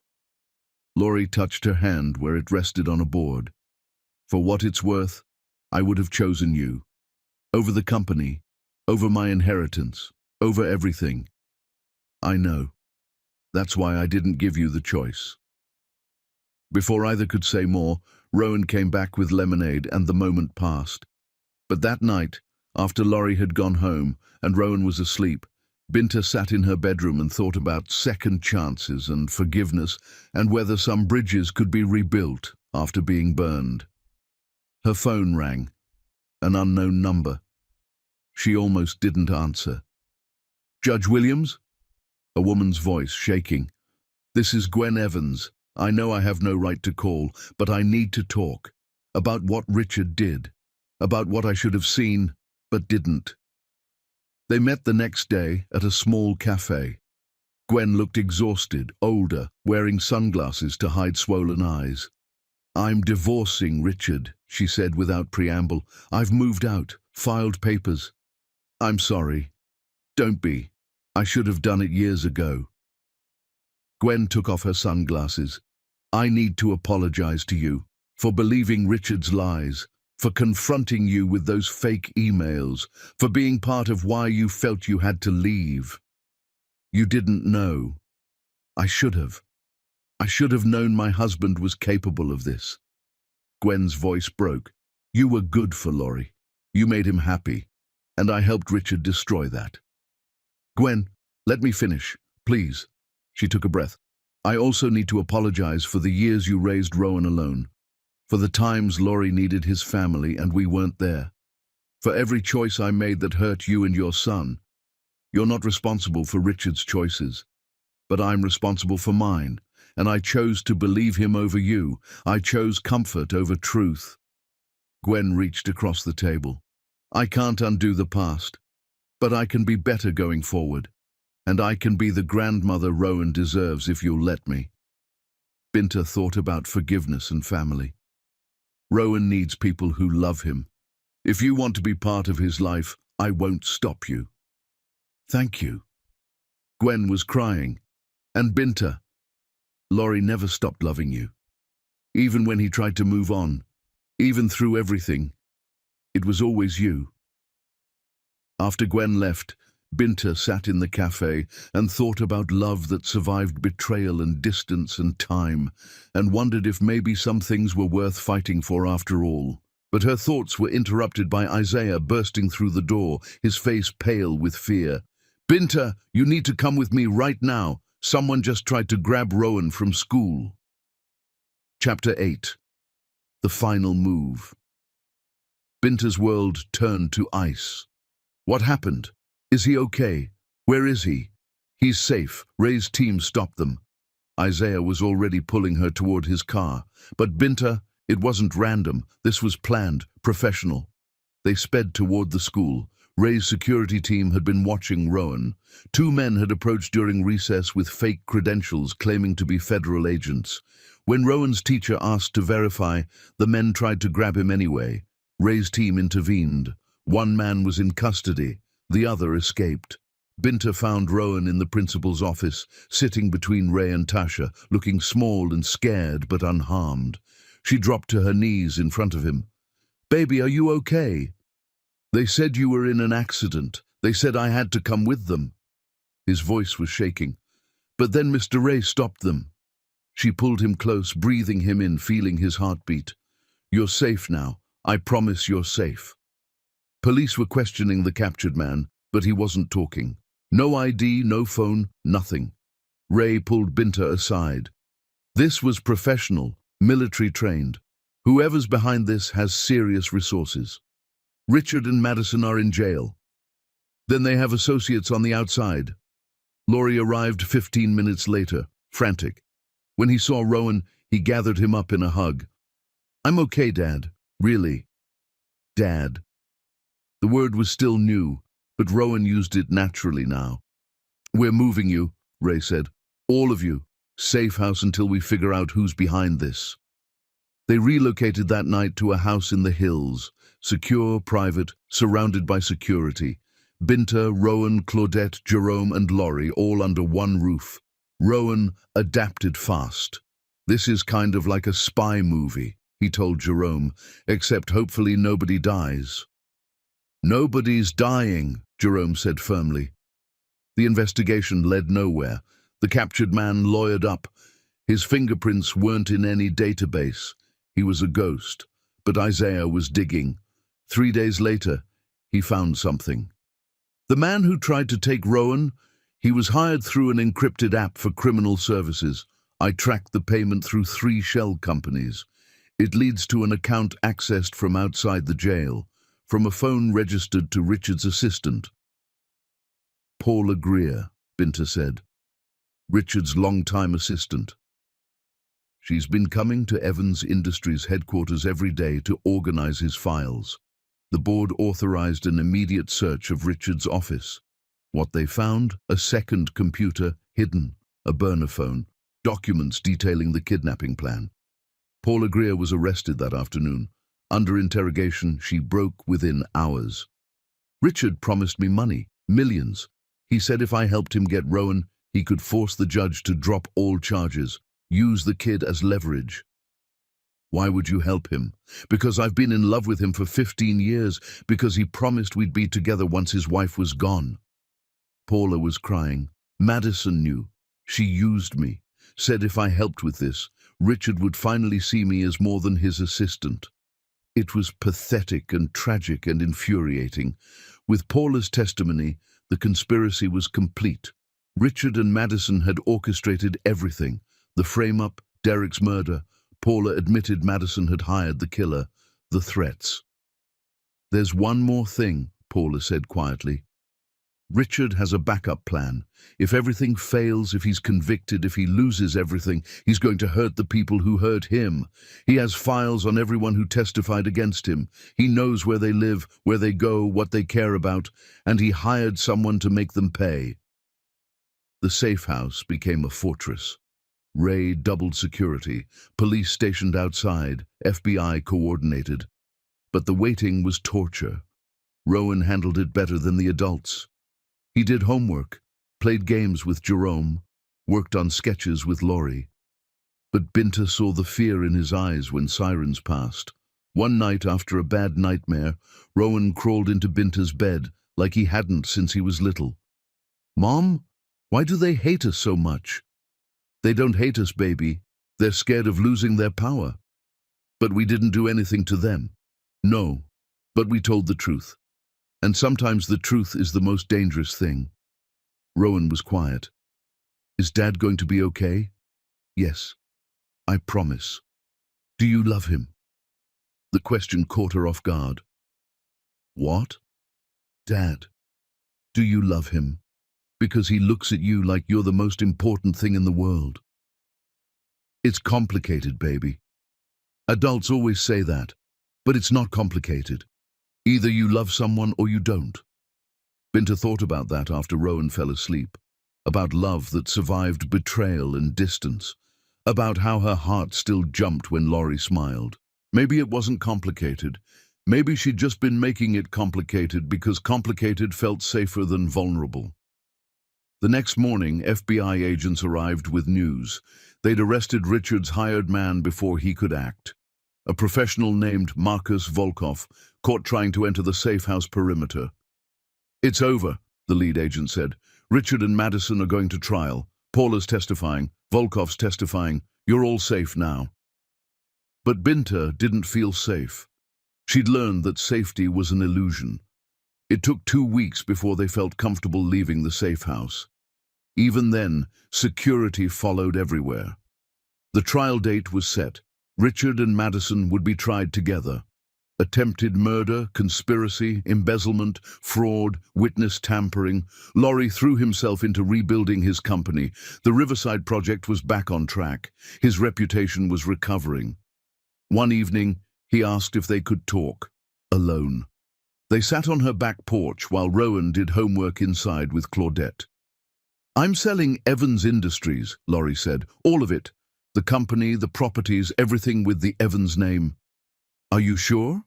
Laurie touched her hand where it rested on a board. For what it's worth, I would have chosen you. Over the company, over my inheritance, over everything. I know. That's why I didn't give you the choice. Before either could say more, Rowan came back with lemonade and the moment passed. But that night, after Laurie had gone home and Rowan was asleep, Binta sat in her bedroom and thought about second chances and forgiveness and whether some bridges could be rebuilt after being burned. Her phone rang. An unknown number. She almost didn't answer. Judge Williams? A woman's voice, shaking. This is Gwen Evans. I know I have no right to call, but I need to talk. About what Richard did. About what I should have seen, but didn't. They met the next day at a small cafe. Gwen looked exhausted, older, wearing sunglasses to hide swollen eyes. I'm divorcing Richard, she said without preamble. I've moved out, filed papers. I'm sorry. Don't be. I should have done it years ago. Gwen took off her sunglasses. I need to apologize to you for believing Richard's lies, for confronting you with those fake emails, for being part of why you felt you had to leave. You didn't know. I should have. I should have known my husband was capable of this. Gwen's voice broke. You were good for Laurie. You made him happy, and I helped Richard destroy that. Gwen, let me finish, please. She took a breath. I also need to apologize for the years you raised Rowan alone, for the times Laurie needed his family and we weren't there, for every choice I made that hurt you and your son. You're not responsible for Richard's choices, but I'm responsible for mine, and I chose to believe him over you. I chose comfort over truth. Gwen reached across the table. I can't undo the past, but I can be better going forward, and I can be the grandmother Rowan deserves if you'll let me. Binta thought about forgiveness and family. Rowan needs people who love him. If you want to be part of his life, I won't stop you. Thank you. Gwen was crying. And Binta, Laurie never stopped loving you. Even when he tried to move on, even through everything, it was always you. After Gwen left, Binta sat in the cafe and thought about love that survived betrayal and distance and time, and wondered if maybe some things were worth fighting for after all. But her thoughts were interrupted by Isaiah bursting through the door, his face pale with fear. Binta, you need to come with me right now. Someone just tried to grab Rowan from school. Chapter 8. The Final Move. Binta's world turned to ice. What happened? Is he okay? Where is he? He's safe. Ray's team stopped them. Isaiah was already pulling her toward his car. But Binta, it wasn't random. This was planned, professional. They sped toward the school. Ray's security team had been watching Rowan. Two men had approached during recess with fake credentials claiming to be federal agents. When Rowan's teacher asked to verify, the men tried to grab him anyway. Ray's team intervened. One man was in custody. The other escaped. Binta found Rowan in the principal's office, sitting between Ray and Tasha, looking small and scared but unharmed. She dropped to her knees in front of him. Baby, are you okay? They said you were in an accident. They said I had to come with them. His voice was shaking. But then Mr. Ray stopped them. She pulled him close, breathing him in, feeling his heartbeat. You're safe now. I promise you're safe. Police were questioning the captured man, but he wasn't talking. No ID, no phone, nothing. Ray pulled Binta aside. This was professional, military trained. Whoever's behind this has serious resources. Richard and Madison are in jail. Then they have associates on the outside. Laurie arrived 15 minutes later, frantic. When he saw Rowan, he gathered him up in a hug. I'm okay, Dad. Really. Dad. The word was still new, but Rowan used it naturally now. We're moving you, Ray said. All of you. Safe house until we figure out who's behind this. They relocated that night to a house in the hills, secure, private, surrounded by security. Binta, Rowan, Claudette, Jerome, and Laurie all under one roof. Rowan adapted fast. This is kind of like a spy movie, he told Jerome, except hopefully nobody dies. Nobody's dying, Jerome said firmly. The investigation led nowhere. The captured man lawyered up. His fingerprints weren't in any database. He was a ghost. But Isaiah was digging. 3 days later, he found something. The man who tried to take Rowan, he was hired through an encrypted app for criminal services. I tracked the payment through 3 shell companies. It leads to an account accessed from outside the jail, from a phone registered to Richard's assistant. Paula Greer, Binta said. Richard's longtime assistant. She's been coming to Evans Industries headquarters every day to organize his files. The board authorized an immediate search of Richard's office. What they found? A second computer hidden, a burner phone, documents detailing the kidnapping plan. Paula Greer was arrested that afternoon. Under interrogation, she broke within hours. Richard promised me money, millions. He said if I helped him get Rowan, he could force the judge to drop all charges, use the kid as leverage. Why would you help him? Because I've been in love with him for 15 years, because he promised we'd be together once his wife was gone. Paula was crying. Madison knew. She used me, said if I helped with this, Richard would finally see me as more than his assistant. It was pathetic and tragic and infuriating. With Paula's testimony, the conspiracy was complete. Richard and Madison had orchestrated everything. The frame-up, Derek's murder. Paula admitted Madison had hired the killer. The threats. There's one more thing, Paula said quietly. Richard has a backup plan. If everything fails, if he's convicted, if he loses everything, he's going to hurt the people who hurt him. He has files on everyone who testified against him. He knows where they live, where they go, what they care about, and he hired someone to make them pay. The safe house became a fortress. Ray doubled security, police stationed outside, FBI coordinated. But the waiting was torture. Rowan handled it better than the adults. He did homework, played games with Jerome, worked on sketches with Laurie. But Binta saw the fear in his eyes when sirens passed. One night after a bad nightmare, Rowan crawled into Binta's bed like he hadn't since he was little. Mom, why do they hate us so much? They don't hate us, baby. They're scared of losing their power. But we didn't do anything to them. No, but we told the truth. And sometimes the truth is the most dangerous thing. Rowan was quiet. Is Dad going to be okay? Yes, I promise. Do you love him? The question caught her off guard. What? Dad, do you love him? Because he looks at you like you're the most important thing in the world. It's complicated, baby. Adults always say that, but it's not complicated. Either you love someone or you don't. Binta thought about that after Rowan fell asleep, about love that survived betrayal and distance, about how her heart still jumped when Laurie smiled. Maybe it wasn't complicated. Maybe she'd just been making it complicated because complicated felt safer than vulnerable. The next morning, FBI agents arrived with news. They'd arrested Richard's hired man before he could act. A professional named Marcus Volkov, caught trying to enter the safe house perimeter. It's over, the lead agent said. Richard and Madison are going to trial. Paula's testifying. Volkov's testifying. You're all safe now. But Binta didn't feel safe. She'd learned that safety was an illusion. It took 2 weeks before they felt comfortable leaving the safe house. Even then, security followed everywhere. The trial date was set. Richard and Madison would be tried together. Attempted murder, conspiracy, embezzlement, fraud, witness tampering. Laurie threw himself into rebuilding his company. The Riverside project was back on track. His reputation was recovering. One evening, he asked if they could talk, alone. They sat on her back porch while Rowan did homework inside with Claudette. I'm selling Evans Industries, Laurie said. All of it. The company, the properties, everything with the Evans name. Are you sure?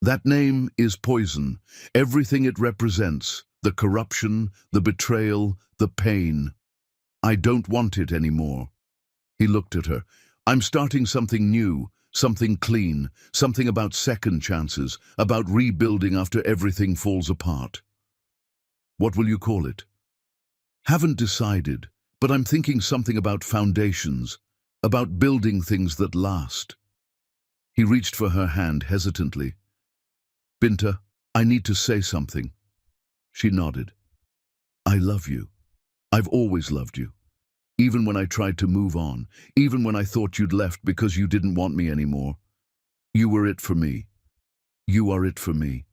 That name is poison. Everything it represents, the corruption, the betrayal, the pain. I don't want it anymore. He looked at her. I'm starting something new, something clean, something about second chances, about rebuilding after everything falls apart. What will you call it? Haven't decided, but I'm thinking something about foundations, about building things that last. He reached for her hand hesitantly. Binta, I need to say something. She nodded. I love you. I've always loved you. Even when I tried to move on, even when I thought you'd left because you didn't want me anymore. You were it for me. You are it for me.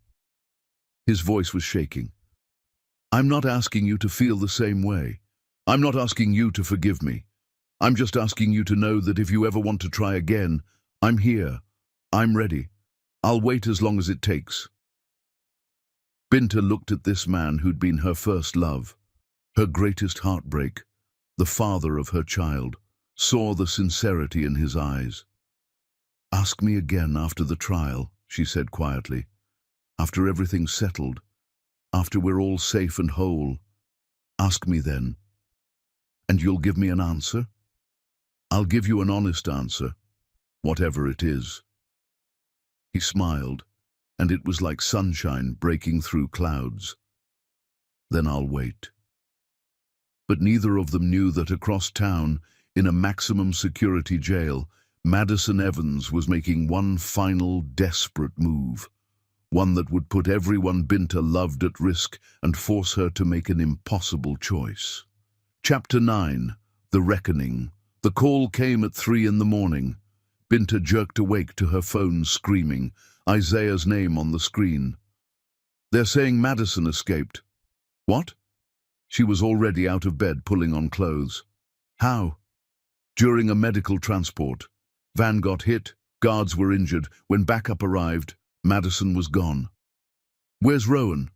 His voice was shaking. I'm not asking you to feel the same way. I'm not asking you to forgive me. I'm just asking you to know that if you ever want to try again, I'm here. I'm ready. I'll wait as long as it takes. Binta looked at this man who'd been her first love, her greatest heartbreak, the father of her child, saw the sincerity in his eyes. Ask me again after the trial, she said quietly. After everything's settled, after we're all safe and whole, ask me then. And you'll give me an answer? I'll give you an honest answer, whatever it is. He smiled, and it was like sunshine breaking through clouds. Then I'll wait. But neither of them knew that across town, in a maximum security jail, Madison Evans was making one final desperate move, one that would put everyone Binta loved at risk and force her to make an impossible choice. Chapter 9. The Reckoning. The call came at 3 in the morning. Binta jerked awake to her phone, screaming, Isaiah's name on the screen. They're saying Madison escaped. What? She was already out of bed, pulling on clothes. How? During a medical transport. Van got hit, guards were injured. When backup arrived, Madison was gone. Where's Rowan?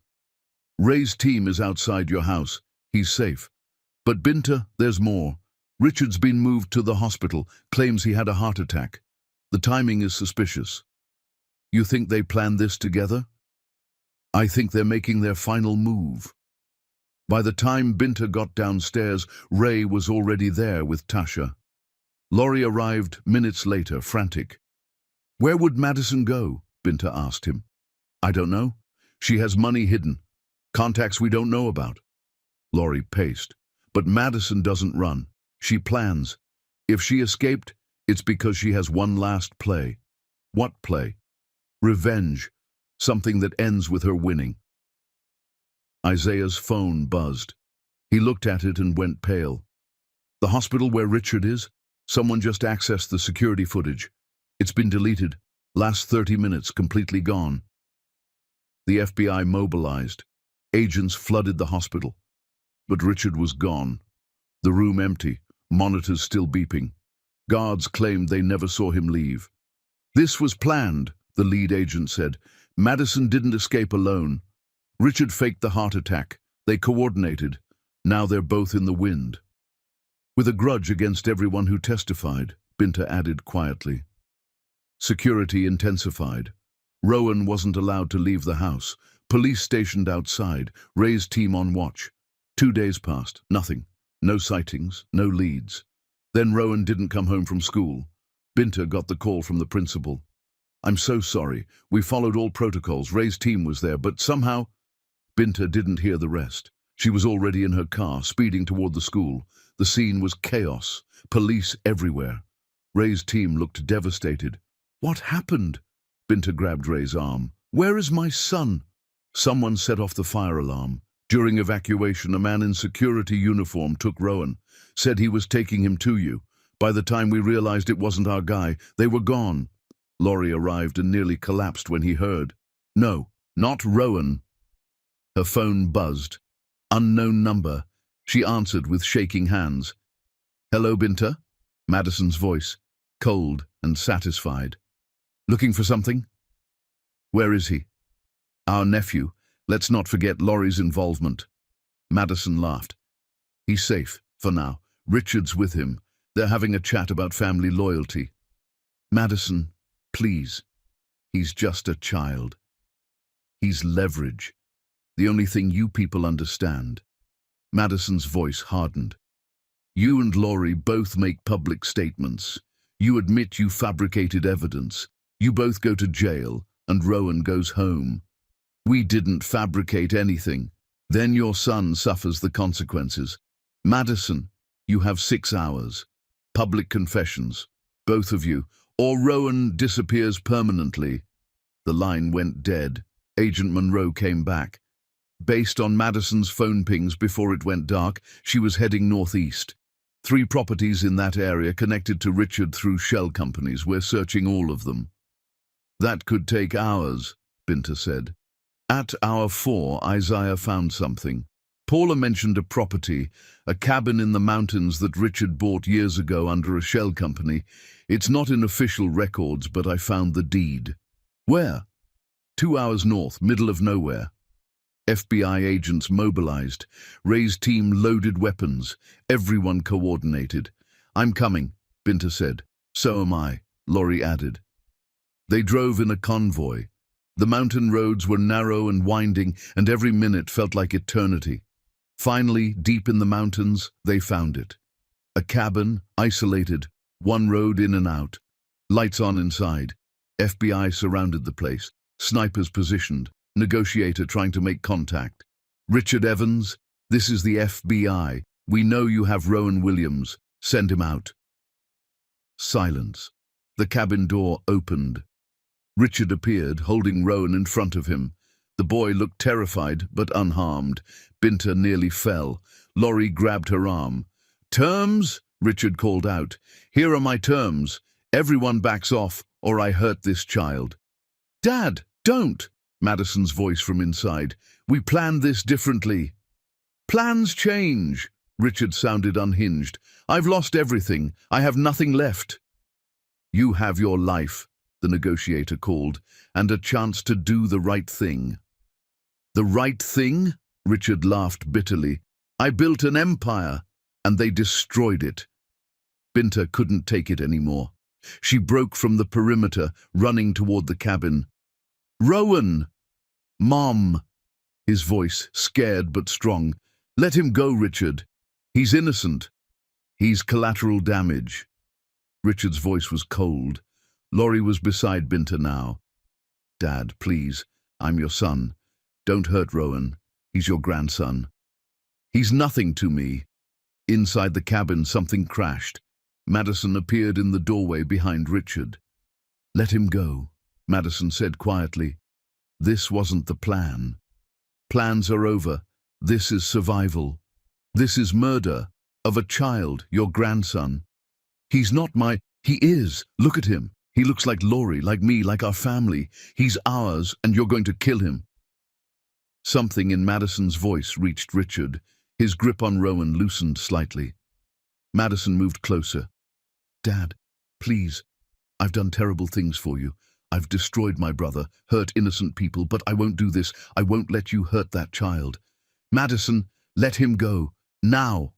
Ray's team is outside your house. He's safe. But Binta, there's more. Richard's been moved to the hospital, claims he had a heart attack. The timing is suspicious. You think they planned this together? I think they're making their final move. By the time Binta got downstairs, Ray was already there with Tasha. Laurie arrived minutes later, frantic. Where would Madison go? Binta asked him. I don't know. She has money hidden. Contacts we don't know about. Laurie paced. But Madison doesn't run. She plans. If she escaped, it's because she has one last play. What play? Revenge. Something that ends with her winning. Isaiah's phone buzzed. He looked at it and went pale. The hospital where Richard is? Someone just accessed the security footage. It's been deleted. Last 30 minutes, completely gone. The FBI mobilized. Agents flooded the hospital. But Richard was gone. The room empty, monitors still beeping. Guards claimed they never saw him leave. This was planned, the lead agent said. Madison didn't escape alone. Richard faked the heart attack. They coordinated. Now they're both in the wind. With a grudge against everyone who testified, Binta added quietly. Security intensified. Rowan wasn't allowed to leave the house. Police stationed outside, Ray's team on watch. 2 days passed, nothing. No sightings, no leads. Then Rowan didn't come home from school. Binta got the call from the principal. I'm so sorry. We followed all protocols. Ray's team was there, but somehow... Binta didn't hear the rest. She was already in her car, speeding toward the school. The scene was chaos. Police everywhere. Ray's team looked devastated. What happened? Binta grabbed Ray's arm. Where is my son? Someone set off the fire alarm. During evacuation, a man in security uniform took Rowan. Said he was taking him to you. By the time we realized it wasn't our guy, they were gone. Laurie arrived and nearly collapsed when he heard. No, not Rowan. Her phone buzzed. Unknown number. She answered with shaking hands. Hello, Binta? Madison's voice, cold and satisfied. Looking for something? Where is he? Our nephew. Let's not forget Laurie's involvement. Madison laughed. He's safe, for now. Richard's with him. They're having a chat about family loyalty. Madison, please. He's just a child. He's leverage. The only thing you people understand. Madison's voice hardened. You and Laurie both make public statements. You admit you fabricated evidence. You both go to jail, and Rowan goes home. We didn't fabricate anything. Then your son suffers the consequences. Madison, you have 6 hours. Public confessions. Both of you. Or Rowan disappears permanently. The line went dead. Agent Monroe came back. Based on Madison's phone pings before it went dark, she was heading northeast. 3 properties in that area connected to Richard through shell companies. We're searching all of them. That could take hours, Binta said. At hour 4, Isaiah found something. Paula mentioned a property, a cabin in the mountains that Richard bought years ago under a shell company. It's not in official records, but I found the deed. Where? 2 hours north, middle of nowhere. FBI agents mobilized. Ray's team loaded weapons. Everyone coordinated. I'm coming, Binta said. So am I, Laurie added. They drove in a convoy. The mountain roads were narrow and winding, and every minute felt like eternity. Finally, deep in the mountains, they found it. A cabin, isolated, 1 road in and out. Lights on inside. FBI surrounded the place. Snipers positioned. Negotiator trying to make contact. Richard Evans, this is the FBI. We know you have Rowan Williams. Send him out. Silence. The cabin door opened. Richard appeared, holding Rowan in front of him. The boy looked terrified, but unharmed. Binta nearly fell. Laurie grabbed her arm. Terms? Richard called out. Here are my terms. Everyone backs off, or I hurt this child. Dad, don't! Madison's voice from inside. We planned this differently. Plans change. Richard sounded unhinged. I've lost everything. I have nothing left. You have your life, the negotiator called, and a chance to do the right thing. The right thing? Richard laughed bitterly. I built an empire, and they destroyed it. Binta couldn't take it anymore. She broke from the perimeter, running toward the cabin. Rowan! Mom! His voice, scared but strong. Let him go, Richard. He's innocent. He's collateral damage. Richard's voice was cold. Laurie was beside Binta now. Dad, please, I'm your son. Don't hurt Rowan. He's your grandson. He's nothing to me. Inside the cabin, something crashed. Madison appeared in the doorway behind Richard. Let him go, Madison said quietly. This wasn't the plan. Plans are over. This is survival. This is murder of a child, your grandson. He's not my... He is. Look at him. He looks like Laurie, like me, like our family. He's ours, and you're going to kill him. Something in Madison's voice reached Richard. His grip on Rowan loosened slightly. Madison moved closer. Dad, please. I've done terrible things for you. I've destroyed my brother, hurt innocent people, but I won't do this. I won't let you hurt that child. Madison, let him go. Now.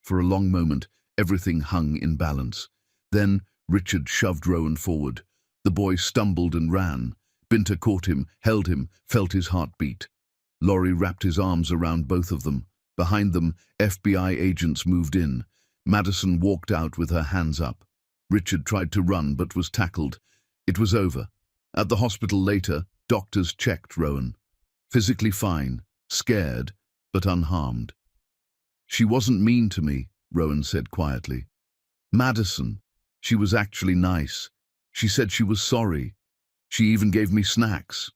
For a long moment, everything hung in balance. Then Richard shoved Rowan forward. The boy stumbled and ran. Binta caught him, held him, felt his heart beat. Laurie wrapped his arms around both of them. Behind them, FBI agents moved in. Madison walked out with her hands up. Richard tried to run but was tackled. It was over. At the hospital later, doctors checked Rowan. Physically fine, scared, but unharmed. She wasn't mean to me, Rowan said quietly. Madison, she was actually nice. She said she was sorry. She even gave me snacks.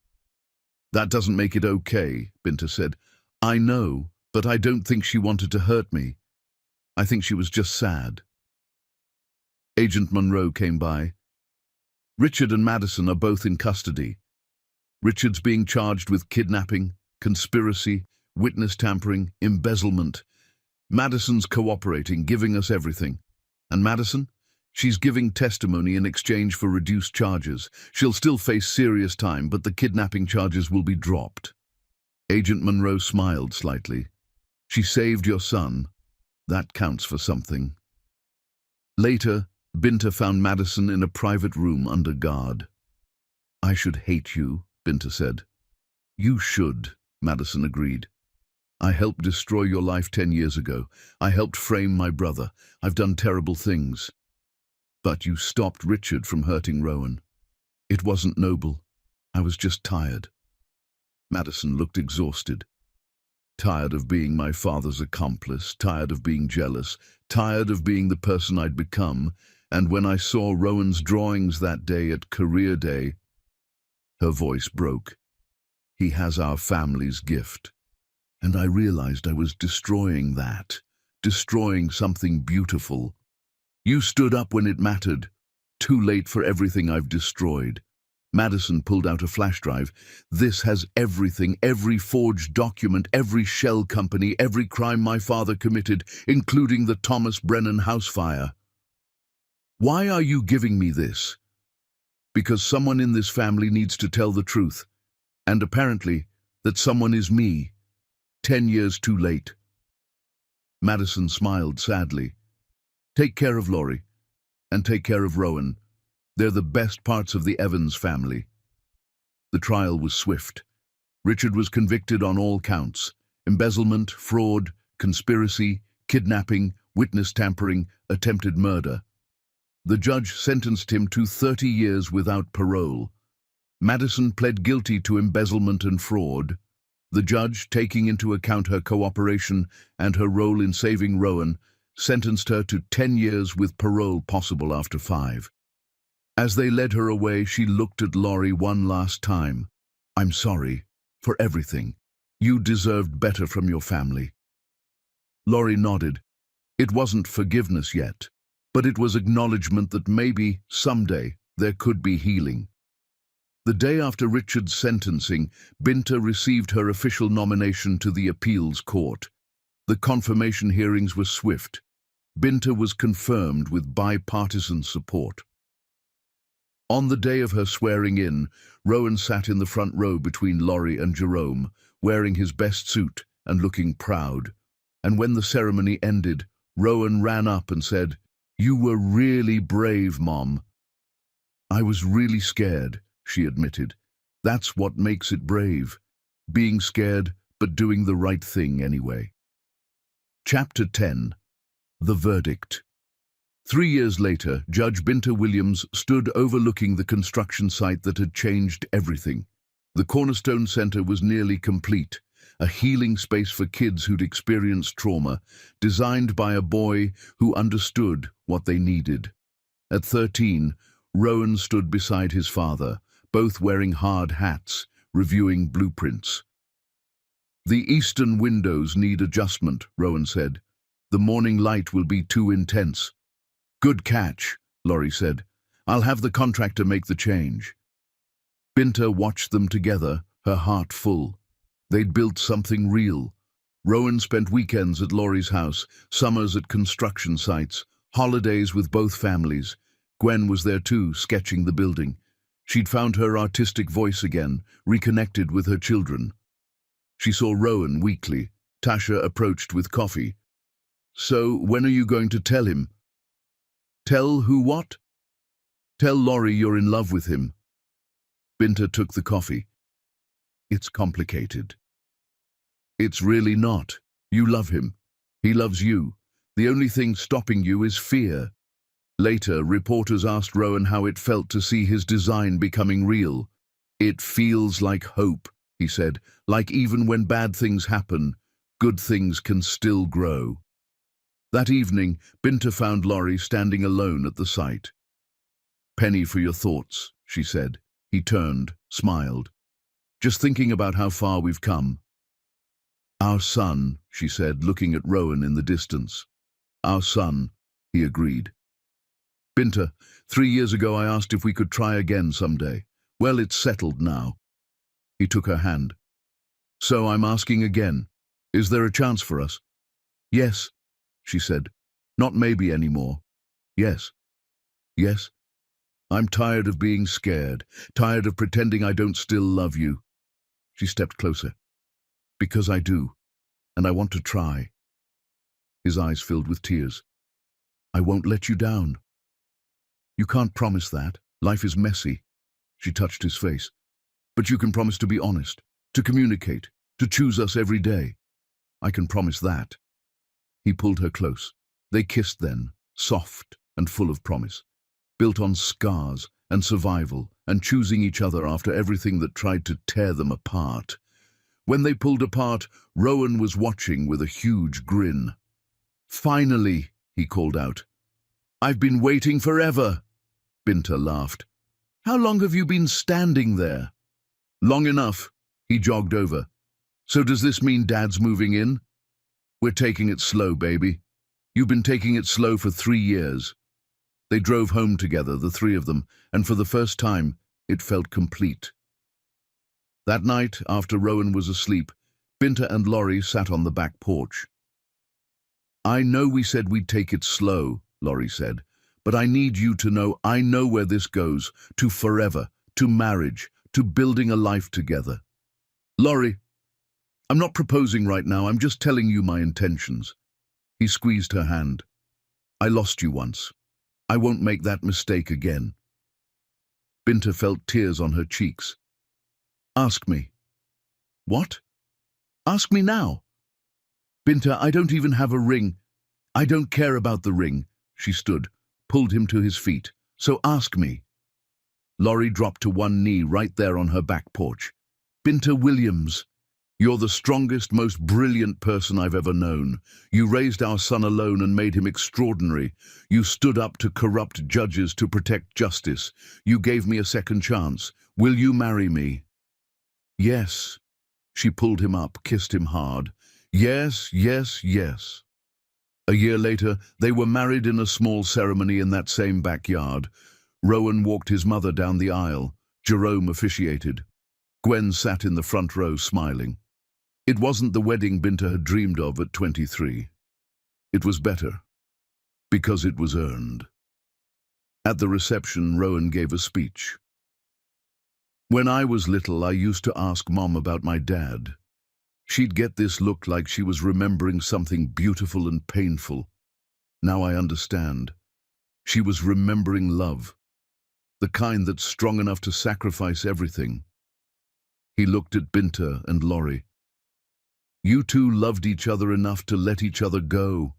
That doesn't make it okay, Binta said. I know, but I don't think she wanted to hurt me. I think she was just sad. Agent Monroe came by. Richard and Madison are both in custody. Richard's being charged with kidnapping, conspiracy, witness tampering, embezzlement. Madison's cooperating, giving us everything. And Madison? She's giving testimony in exchange for reduced charges. She'll still face serious time, but the kidnapping charges will be dropped. Agent Monroe smiled slightly. She saved your son. That counts for something. Later, Binta found Madison in a private room under guard. I should hate you, Binta said. You should, Madison agreed. I helped destroy your life 10 years ago. I helped frame my brother. I've done terrible things. But you stopped Richard from hurting Rowan. It wasn't noble. I was just tired. Madison looked exhausted. Tired of being my father's accomplice, tired of being jealous, tired of being the person I'd become, and when I saw Rowan's drawings that day at career day, her voice broke. He has our family's gift. And I realized I was destroying that, destroying something beautiful. You stood up when it mattered. Too late for everything I've destroyed. Madison pulled out a flash drive. This has everything, every forged document, every shell company, every crime my father committed, including the Thomas Brennan house fire. Why are you giving me this? Because someone in this family needs to tell the truth. And apparently, that someone is me. 10 years too late. Madison smiled sadly. Take care of Laurie, and take care of Rowan. They're the best parts of the Evans family. The trial was swift. Richard was convicted on all counts: embezzlement, fraud, conspiracy, kidnapping, witness tampering, attempted murder. The judge sentenced him to 30 years without parole. Madison pled guilty to embezzlement and fraud. The judge, taking into account her cooperation and her role in saving Rowan, sentenced her to 10 years with parole possible after 5. As they led her away, she looked at Laurie one last time. I'm sorry for everything. You deserved better from your family. Laurie nodded. It wasn't forgiveness yet, but it was acknowledgement that maybe, someday, there could be healing. The day after Richard's sentencing, Binta received her official nomination to the appeals court. The confirmation hearings were swift. Binta was confirmed with bipartisan support. On the day of her swearing-in, Rowan sat in the front row between Laurie and Jerome, wearing his best suit and looking proud. And when the ceremony ended, Rowan ran up and said, "You were really brave, Mom." "I was really scared," she admitted. "That's what makes it brave. Being scared, but doing the right thing anyway." Chapter 10. The Verdict. 3 years later, Judge Binta Williams stood overlooking the construction site that had changed everything. The Cornerstone Center was nearly complete, a healing space for kids who'd experienced trauma, designed by a boy who understood what they needed. At 13, Rowan stood beside his father, both wearing hard hats, reviewing blueprints. "The eastern windows need adjustment," Rowan said. "The morning light will be too intense." "Good catch," Laurie said. "I'll have the contractor make the change." Binta watched them together, her heart full. They'd built something real. Rowan spent weekends at Laurie's house, summers at construction sites, holidays with both families. Gwen was there too, sketching the building. She'd found her artistic voice again, reconnected with her children. She saw Rowan weekly. Tasha approached with coffee. "So, when are you going to tell him?" "Tell who what?" "Tell Laurie you're in love with him." Binta took the coffee. "It's complicated." "It's really not. You love him. He loves you. The only thing stopping you is fear." Later, reporters asked Rowan how it felt to see his design becoming real. "It feels like hope," he said, "like even when bad things happen, good things can still grow." That evening, Binta found Laurie standing alone at the site. "Penny for your thoughts," she said. He turned, smiled. "Just thinking about how far we've come." "Our son," she said, looking at Rowan in the distance. "Our son," he agreed. "Binta, 3 years ago I asked if we could try again someday. Well, it's settled now." He took her hand. "So I'm asking again. Is there a chance for us?" "Yes," she said. "Not maybe anymore. Yes. Yes. I'm tired of being scared, tired of pretending I don't still love you." She stepped closer. "Because I do, and I want to try." His eyes filled with tears. "I won't let you down." "You can't promise that. Life is messy." She touched his face. "But you can promise to be honest, to communicate, to choose us every day." "I can promise that." He pulled her close. They kissed then, soft and full of promise. built on scars and survival and choosing each other after everything that tried to tear them apart. When they pulled apart, Rowan was watching with a huge grin. "Finally," he called out. "I've been waiting forever." Binta laughed. "How long have you been standing there?" "Long enough." He jogged over. "So does this mean Dad's moving in?" "We're taking it slow, baby. You've been taking it slow for 3 years." They drove home together, the three of them, and for the first time, it felt complete. That night, after Rowan was asleep, Binta and Laurie sat on the back porch. "I know we said we'd take it slow," Laurie said, "but I need you to know I know where this goes, to forever, to marriage, to building a life together." "Laurie, I'm not proposing right now, I'm just telling you my intentions." He squeezed her hand. "I lost you once. I won't make that mistake again." Binta felt tears on her cheeks. "Ask me." "What?" "Ask me now." "Binta, I don't even have a ring." "I don't care about the ring." She stood, pulled him to his feet. "So ask me." Laurie dropped to one knee right there on her back porch. "Binta Williams, you're the strongest, most brilliant person I've ever known. You raised our son alone and made him extraordinary. You stood up to corrupt judges to protect justice. You gave me a second chance. Will you marry me?" "Yes." She pulled him up, kissed him hard. "Yes, yes, yes." A year later, they were married in a small ceremony in that same backyard. Rowan walked his mother down the aisle. Jerome officiated. Gwen sat in the front row, smiling. It wasn't the wedding Binta had dreamed of at 23. It was better, because it was earned. At the reception, Rowan gave a speech. "When I was little, I used to ask Mom about my dad. She'd get this look like she was remembering something beautiful and painful. Now I understand. She was remembering love, the kind that's strong enough to sacrifice everything." He looked at Binta and Laurie. "You two loved each other enough to let each other go,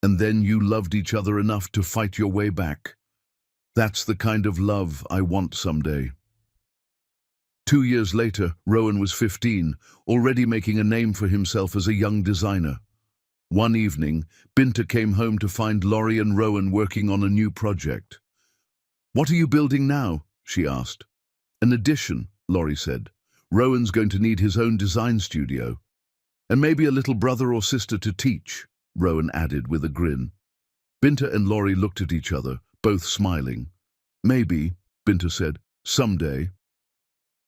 and then you loved each other enough to fight your way back. That's the kind of love I want someday." 2 years later, Rowan was 15, already making a name for himself as a young designer. One evening, Binta came home to find Laurie and Rowan working on a new project. "What are you building now?" she asked. "An addition," Laurie said. "Rowan's going to need his own design studio. And maybe a little brother or sister to teach," Rowan added with a grin. Binta and Laurie looked at each other, both smiling. "Maybe," Binta said, "someday."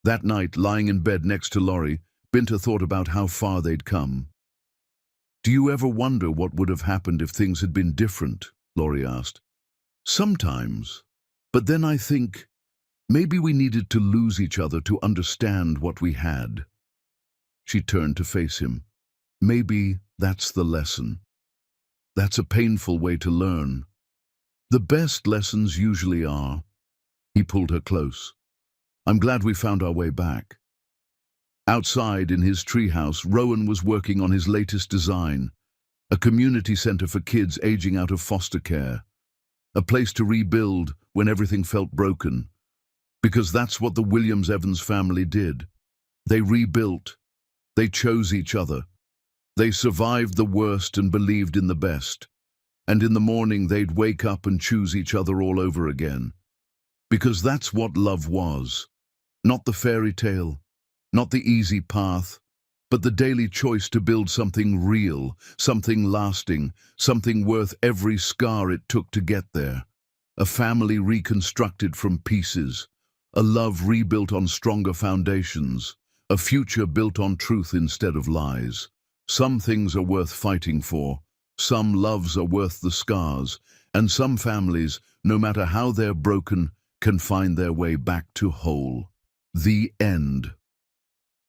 That night, lying in bed next to Laurie, Binta thought about how far they'd come. "Do you ever wonder what would have happened if things had been different?" Laurie asked. "Sometimes. But then I think, maybe we needed to lose each other to understand what we had." She turned to face him. "Maybe that's the lesson. That's a painful way to learn. The best lessons usually are." He pulled her close. "I'm glad we found our way back." Outside in his treehouse, Rowan was working on his latest design, a community center for kids aging out of foster care, a place to rebuild when everything felt broken, because that's what the Williams-Evans family did. They rebuilt. They chose each other. They survived the worst and believed in the best. And in the morning, they'd wake up and choose each other all over again. Because that's what love was. Not the fairy tale, not the easy path, but the daily choice to build something real, something lasting, something worth every scar it took to get there. A family reconstructed from pieces, a love rebuilt on stronger foundations, a future built on truth instead of lies. Some things are worth fighting for, some loves are worth the scars, and some families, no matter how they're broken, can find their way back to whole. The end.